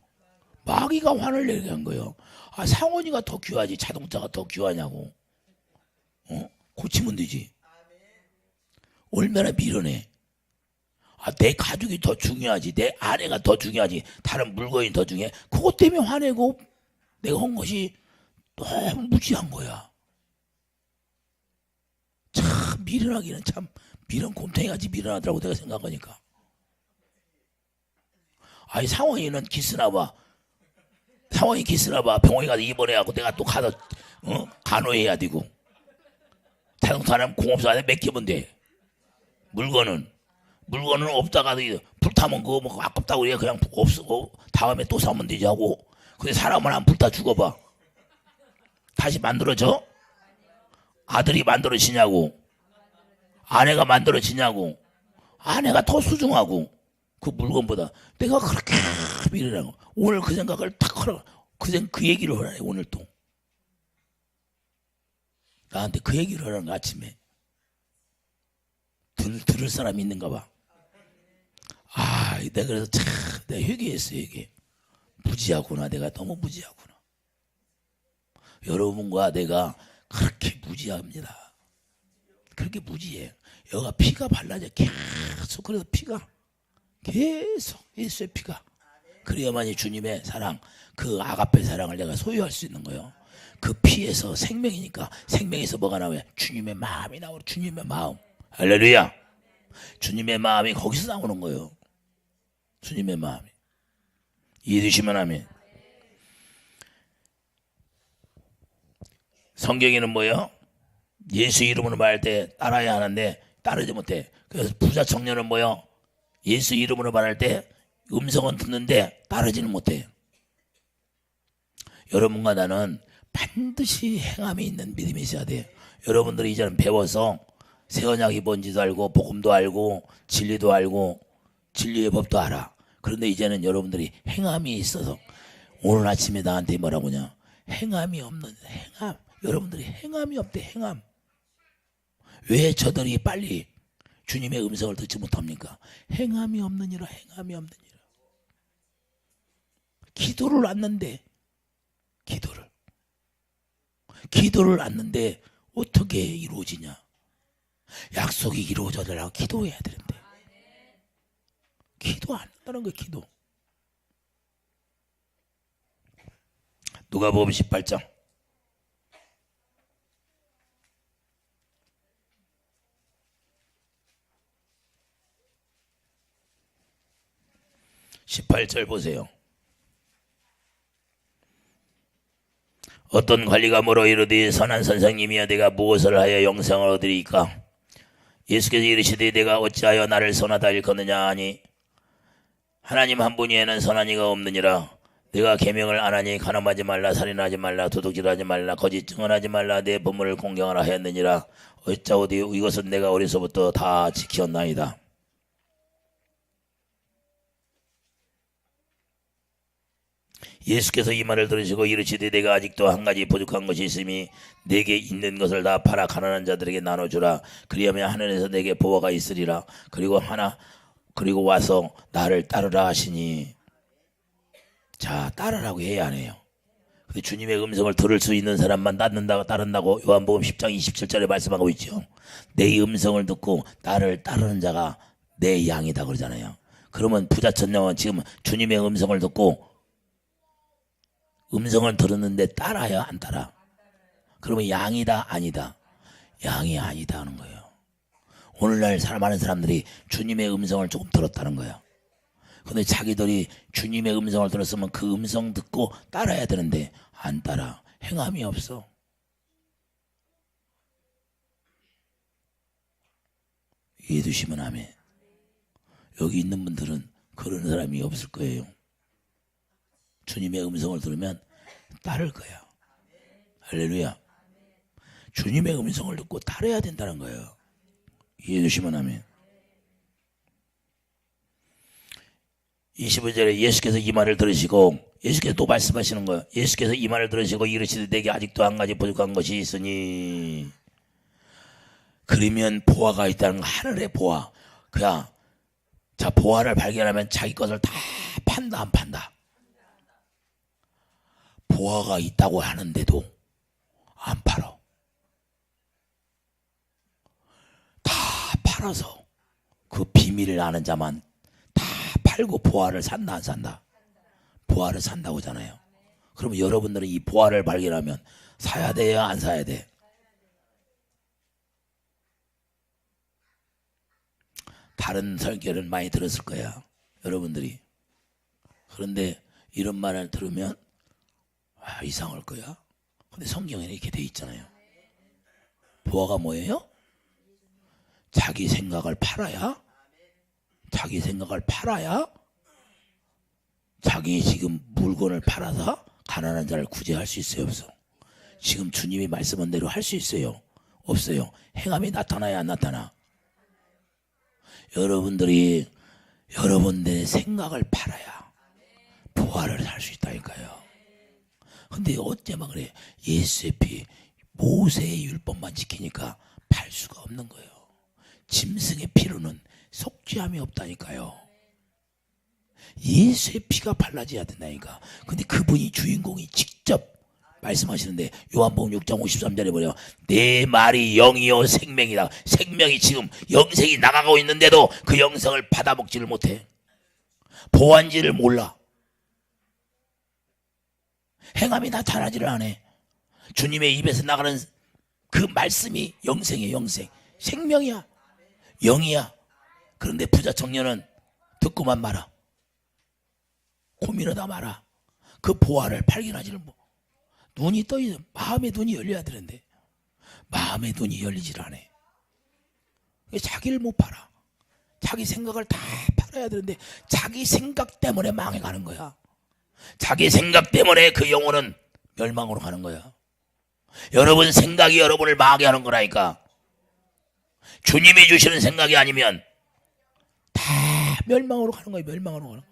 마귀가 화를 내게 한 거예요. 아 상원이가 더 귀하지 자동차가 더 귀하냐고. 고치면 되지. 얼마나 미련해. 아, 내 가족이 더 중요하지 내 아내가 더 중요하지 다른 물건이 더 중요해. 그것 때문에 화내고 내가 한 것이 너무 무지한 거야. 참 미련하기는 참 미련 곰탱이같이 미련하더라고 내가 생각하니까. 아니 상원이는 기스나봐. 상원이 기스나봐. 병원에 가서 입원해갖고 내가 또 가서 간호해야 되고. 자동차는 공업소 안에 맡기면 돼. 물건은 없다가도 불타면 그거 뭐 아깝다고 그냥 없어. 다음에 또 사면 되지 하고. 근데 사람을 안 불타 죽어봐. 다시 만들어져? 아들이 만들어지냐고. 아내가 만들어지냐고. 아내가 더 소중하고 그 물건보다. 내가 그렇게 미련하고 오늘 그 생각을 탁 하라. 그 얘기를 하라네. 오늘 또 나한테 그 얘기를 하라는 거 아침에. 들을 사람이 있는가 봐. 아, 내가 그래서 참 내가 회개했어. 회개. 무지하구나. 내가 너무 무지하구나. 여러분과 내가 그렇게 무지합니다. 그렇게 무지해. 여기가 피가 발라져 계속. 그래서 피가 계속 예수의 피가. 그래야만이 주님의 사랑, 그 아가페 사랑을 내가 소유할 수 있는 거예요. 그 피에서 생명이니까. 생명에서 뭐가 나와요? 주님의 마음이 나오고. 주님의 마음. 할렐루야. 주님의 마음이 거기서 나오는 거예요. 주님의 마음이. 이해되시면 아멘. 성경에는 뭐예요? 예수 이름으로 말할 때 따라야 하는데 따르지 못해. 그래서 부자 청년은 뭐예요? 예수 이름으로 말할 때 음성은 듣는데 따르지는 못해. 여러분과 나는 반드시 행함이 있는 믿음이 있어야 돼. 여러분들이 이제는 배워서 새 언약이 뭔지도 알고 복음도 알고 진리도 알고 진리의 법도 알아. 그런데 이제는 여러분들이 행함이 있어서 오늘 아침에 나한테 뭐라고 하냐? 행함이 없는 행함. 여러분들이 행함이 없대. 행함. 왜 저들이 빨리 주님의 음성을 듣지 못합니까? 행함이 없느니라. 행함이 없느니라. 기도를 안는데 기도를 안는데 어떻게 이루어지냐? 약속이 이루어져달라고 기도해야 되는데 기도 안 한다는 거예요. 기도. 누가복음 18장 18절 보세요. 어떤 관리가 물어 이르되 선한 선생님이여 내가 무엇을 하여 영생을 얻으리이까? 예수께서 이르시되 내가 어찌하여 나를 선하다 일컫느냐 하니 하나님 한 분이에는 선한 이가 없느니라. 내가 계명을 안 하니 간음하지 말라, 살인하지 말라, 도둑질하지 말라, 거짓 증언하지 말라, 내 부모를 공경하라 하였느니라. 어찌하오되 이것은 내가 어려서부터 다 지켰나이다. 예수께서 이 말을 들으시고 이르시되 내가 아직도 한 가지 부족한 것이 있으니 내게 있는 것을 다 팔아 가난한 자들에게 나눠주라. 그리하면 하늘에서 내게 보화가 있으리라. 그리고 와서 나를 따르라 하시니. 자, 따르라고 해야 안 해요. 근데 주님의 음성을 들을 수 있는 사람만 따른다고 요한복음 10장 27절에 말씀하고 있죠. 내 음성을 듣고 나를 따르는 자가 내 양이다 그러잖아요. 그러면 부자 천녀는 지금 주님의 음성을 듣고 음성을 들었는데 따라야 안 따라? 그러면 양이다 아니다? 양이 아니다 하는 거예요. 오늘날 많은 사람들이 주님의 음성을 조금 들었다는 거야. 근데 자기들이 주님의 음성을 들었으면 그 음성 듣고 따라야 되는데 안 따라. 행함이 없어. 이해해 두시면 아멘. 여기 있는 분들은 그런 사람이 없을 거예요. 주님의 음성을 들으면 따를 거야. 할렐루야. 주님의 음성을 듣고 따라야 된다는 거예요. 이해해 주시면 아멘. 25절에 예수께서 이 말을 들으시고, 예수께서 또 말씀하시는 거예요. 예수께서 이 말을 들으시고 이르시되 내게 아직도 한 가지 부족한 것이 있으니. 그러면 보화가 있다는 거, 하늘의 보화. 그냥 자, 보화를 발견하면 자기 것을 다 판다 안 판다? 보화가 있다고 하는데도 안 팔아. 다 팔아서 그 비밀을 아는 자만 다 팔고 보화를 산다 안 산다? 보화를 산다고 하잖아요. 그러면 여러분들은 이 보화를 발견하면 사야 돼요 안 사야 돼? 다른 설교를 많이 들었을 거야 여러분들이. 그런데 이런 말을 들으면 이상할 거야. 근데 성경에는 이렇게 돼 있잖아요. 보화가 뭐예요? 자기 생각을 팔아야? 자기 생각을 팔아야? 자기 지금 물건을 팔아서 가난한 자를 구제할 수 있어요 없어? 지금 주님이 말씀한 대로 할 수 있어요 없어요? 행함이 나타나야 안 나타나? 여러분들이 여러분들의 생각을 팔아야 부활을 살 수 있다니까요. 근데 어째만 그래? 예수의 피, 모세의 율법만 지키니까 팔 수가 없는 거예요. 짐승의 피로는 속죄함이 없다니까요. 예수의 피가 발라져야 된다니까. 근데 그분이 주인공이 직접 말씀하시는데 요한복음 6장 53절에 보려 내 말이 영이요 생명이다. 생명이 지금 영생이 나가고 있는데도 그 영생을 받아먹지를 못해. 보안지를 몰라. 행함이 나타나지를 않아. 주님의 입에서 나가는 그 말씀이 영생이야. 영생, 생명이야, 영이야. 그런데 부자 청년은 듣고만 말아. 고민하다 말아. 그 보화를 발견하지를 못. 눈이 떠 있어. 마음의 눈이 열려야 되는데 마음의 눈이 열리질 않아. 자기를 못 팔아. 자기 생각을 다 팔아야 되는데 자기 생각 때문에 망해가는 거야. 자기 생각 때문에 그 영혼은 멸망으로 가는 거야. 여러분 생각이 여러분을 망하게 하는 거라니까. 주님이 주시는 생각이 아니면 다 멸망으로 가는 거야. 멸망으로 가는 거야.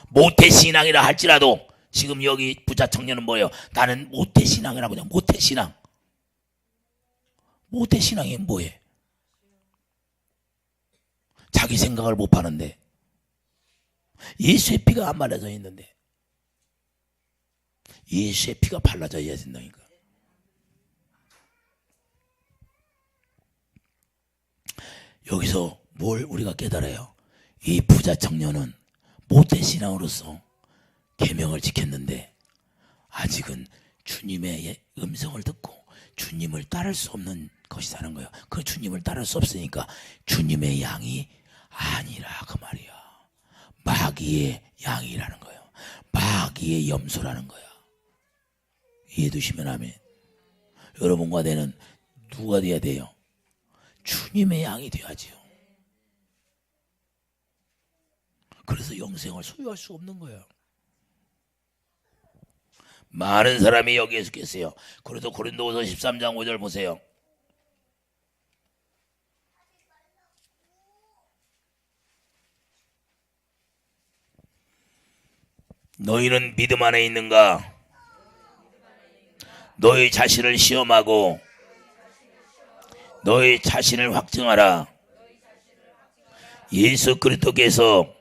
모태신앙이라 할지라도 지금 여기 부자 청년은 뭐예요? 나는 모태신앙이라고 그냥 모태신앙. 모태신앙이 뭐예요? 자기 생각을 못 파는데 예수의 피가 안 발라져 있는데 예수의 피가 발라져야 된다니까. 여기서 뭘 우리가 깨달아요? 이 부자 청년은 모태신앙으로서 계명을 지켰는데 아직은 주님의 음성을 듣고 주님을 따를 수 없는 것이라는 거예요. 그 주님을 따를 수 없으니까 주님의 양이 아니라 그 말이야. 마귀의 양이라는 거예요. 마귀의 염소라는 거야. 이해되시면 아멘. 여러분과 내는 누가 돼야 돼요? 주님의 양이 돼야지요. 그래서 영생을 소유할 수 없는 거예요. 많은 사람이 여기에서 계세요. 그래도 고린도후서 13장 5절 보세요. 너희는 믿음 안에 있는가? 너희 자신을 시험하고 너희 자신을 확증하라. 예수 그리스도께서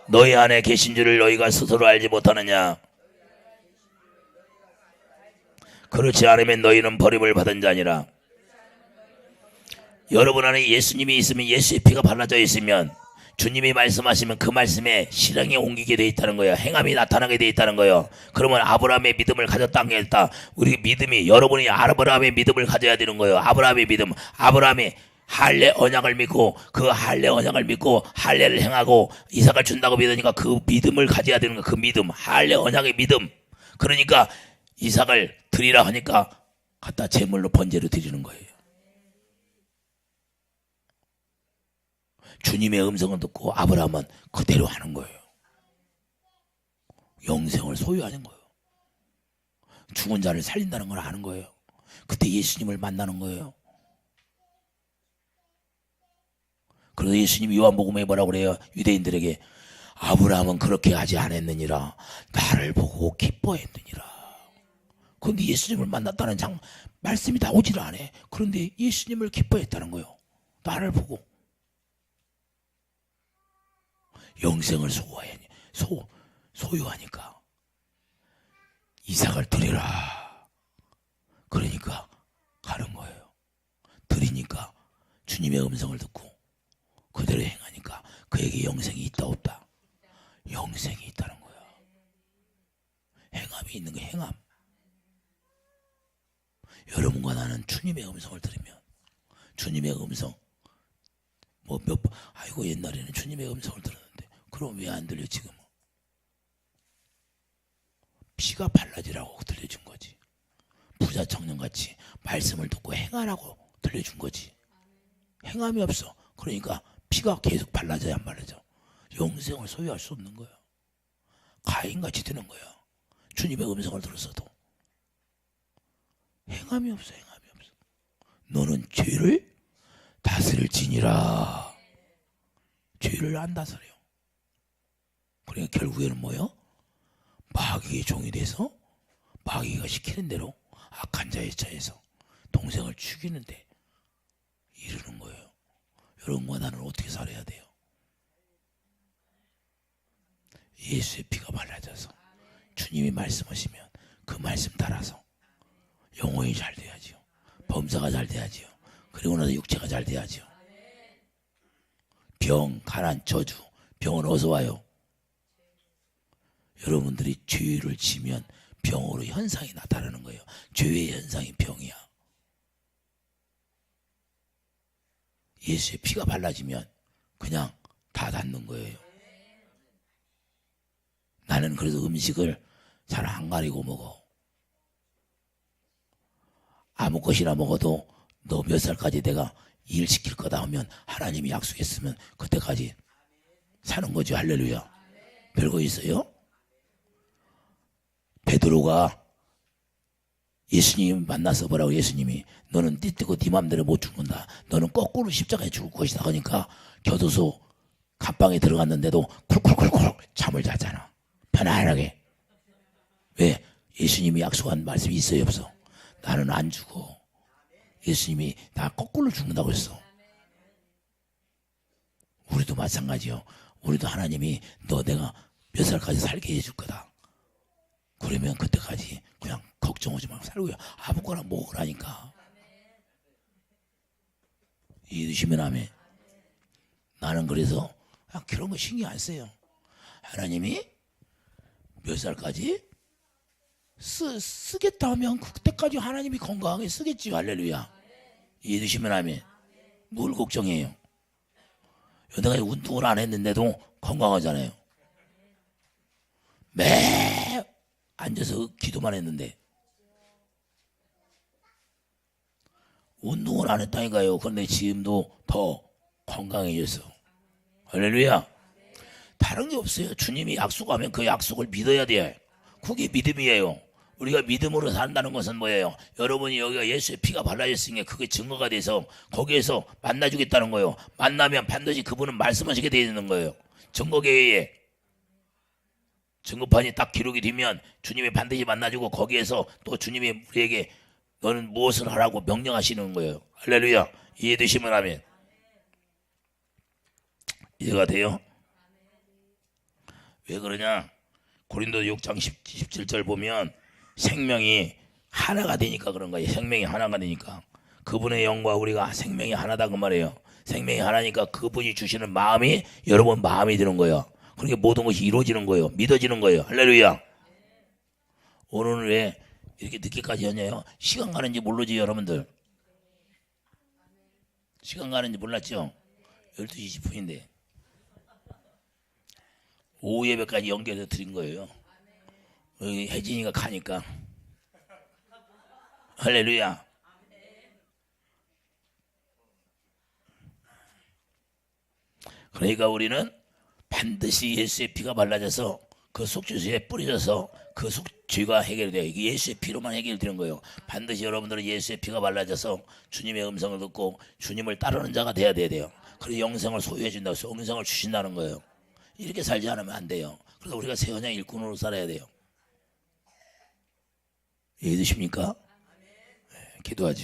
너희 안에 계신 줄을 너희가 스스로 알지 못하느냐? 그렇지 않으면 너희는 버림을 받은 자니라. 여러분 안에 예수님이 있으면, 예수의 피가 발라져 있으면, 주님이 말씀하시면 그 말씀에 실행에 옮기게 되어 있다는 거예요. 행함이 나타나게 되어 있다는 거예요. 그러면 아브라함의 믿음을 가졌다 안 가졌다. 우리 믿음이, 여러분이 아브라함의 믿음을 가져야 되는 거예요. 아브라함의 믿음. 아브라함이 할례 언약을 믿고 그 할례 언약을 믿고 할례를 행하고 이삭을 준다고 믿으니까 그 믿음을 가져야 되는 거예요. 그 믿음, 할례 언약의 믿음. 그러니까 이삭을 드리라 하니까 갖다 제물로 번제로 드리는 거예요. 주님의 음성을 듣고 아브라함은 그대로 하는 거예요. 영생을 소유하는 거예요. 죽은 자를 살린다는 걸 아는 거예요. 그때 예수님을 만나는 거예요. 그래서 예수님이 요한복음에 뭐라고 그래요? 유대인들에게 아브라함은 그렇게 하지 않았느니라. 나를 보고 기뻐했느니라. 그런데 예수님을 만났다는 말씀이 나오지를 않아. 그런데 예수님을 기뻐했다는 거예요. 나를 보고. 영생을 소유하니까 이삭을 드리라. 그러니까 가는 거예요. 드리니까 주님의 음성을 듣고 그대로 행하니까 그에게 영생이 있다 없다? 영생이 있다는 거야. 행함이 있는 거야. 행함. 여러분과 나는 주님의 음성을 들으면, 주님의 음성 아이고 옛날에는 주님의 음성을 들었는데 그럼 왜 안 들려 지금은? 피가 발라지라고 들려준 거지. 부자 청년같이 말씀을 듣고 행하라고 들려준 거지. 행함이 없어. 그러니까 피가 계속 발라져야 안 발라져. 영생을 소유할 수 없는 거야. 가인같이 되는 거야. 주님의 음성을 들었어도 행함이 없어. 행함이 없어. 너는 죄를 다스릴지니라. 죄를 안 다스려. 그러니까 결국에는 뭐요? 마귀의 종이 돼서 마귀가 시키는 대로 악한 자의 차에서 동생을 죽이는데 이르는 거예요. 여러분과 나는 어떻게 살아야 돼요? 예수의 피가 발라져서 주님이 말씀하시면 그 말씀 따라서 영혼이 잘 돼야지요. 범사가 잘 돼야지요. 그리고 나서 육체가 잘 돼야지요. 병, 가난, 저주, 병은 어디서 와요? 여러분들이 죄를 지면 병으로 현상이 나타나는 거예요. 죄의 현상이 병이야. 예수의 피가 발라지면 그냥 다 닿는 거예요. 나는 그래서 음식을 잘 안 가리고 먹어. 아무 것이나 먹어도 너 몇 살까지 내가 일 시킬 거다 하면 하나님이 약속했으면 그때까지 사는 거죠. 할렐루야. 별거 있어요? 베드로가 예수님 만나서 뭐라고, 예수님이 너는 띠뜨고 네 맘대로 못 죽는다. 너는 거꾸로 십자가에 죽을 것이다 하니까 교도소 갑방에 들어갔는데도 쿨쿨쿨쿨 잠을 자잖아. 편안하게. 왜? 예수님이 약속한 말씀이 있어요 없어? 나는 안 죽어. 예수님이 나 거꾸로 죽는다고 했어. 우리도 마찬가지요. 우리도 하나님이 너 내가 몇 살까지 살게 해줄 거다. 그러면 그때까지 그냥 걱정하지 말고 살고요. 아무거나 먹으라니까. 이해되시면 아멘. 나는 그래서 그런 거 신경 안 써요. 하나님이 몇 살까지 쓰겠다 하면 그때까지 하나님이 건강하게 쓰겠지. 할렐루야. 이해되시면 아멘. 뭘 걱정해요? 여태까지 운동을 안 했는데도 건강하잖아요. 매 앉아서 기도만 했는데 운동을 안 했다니까요. 그런데 지금도 더 건강해졌어. 할렐루야. 다른 게 없어요. 주님이 약속하면 그 약속을 믿어야 돼. 그게 믿음이에요. 우리가 믿음으로 산다는 것은 뭐예요? 여러분이 여기가 예수의 피가 발라졌으니까 그게 증거가 돼서 거기에서 만나주겠다는 거예요. 만나면 반드시 그분은 말씀하시게 되어 있는 거예요. 증거계에 증거판이 딱 기록이 되면 주님이 반드시 만나주고 거기에서 또 주님이 우리에게 너는 무엇을 하라고 명령하시는 거예요. 할렐루야. 이해되시면 아멘. 이해가 돼요? 왜 그러냐? 고린도 6장 17절 보면 생명이 하나가 되니까 그런 거예요. 생명이 하나가 되니까. 그분의 영과 우리가 생명이 하나다 그 말이에요. 생명이 하나니까 그분이 주시는 마음이 여러분 마음이 되는 거예요. 그러니까 모든 것이 이루어지는 거예요. 믿어지는 거예요. 할렐루야. 오늘은 왜 이렇게 늦게까지 하냐요? 시간 가는지 모르지 여러분들. 시간 가는지 몰랐죠? 12시 20분인데 오후 예배까지 연결해서 드린 거예요. 여기 혜진이가 가니까. 할렐루야. 그러니까 우리는 반드시 예수의 피가 발라져서 그 속죄수에 뿌려져서 그 죄가 해결돼요. 이게 예수의 피로만 해결되는 거예요. 반드시 여러분들은 예수의 피가 발라져서 주님의 음성을 듣고 주님을 따르는 자가 돼야 돼요. 그리고 영생을 소유해 준다고 해서 영생을 주신다는 거예요. 이렇게 살지 않으면 안 돼요. 그래서 우리가 새 언약 일꾼으로 살아야 돼요. 이해되십니까? 네, 기도하죠.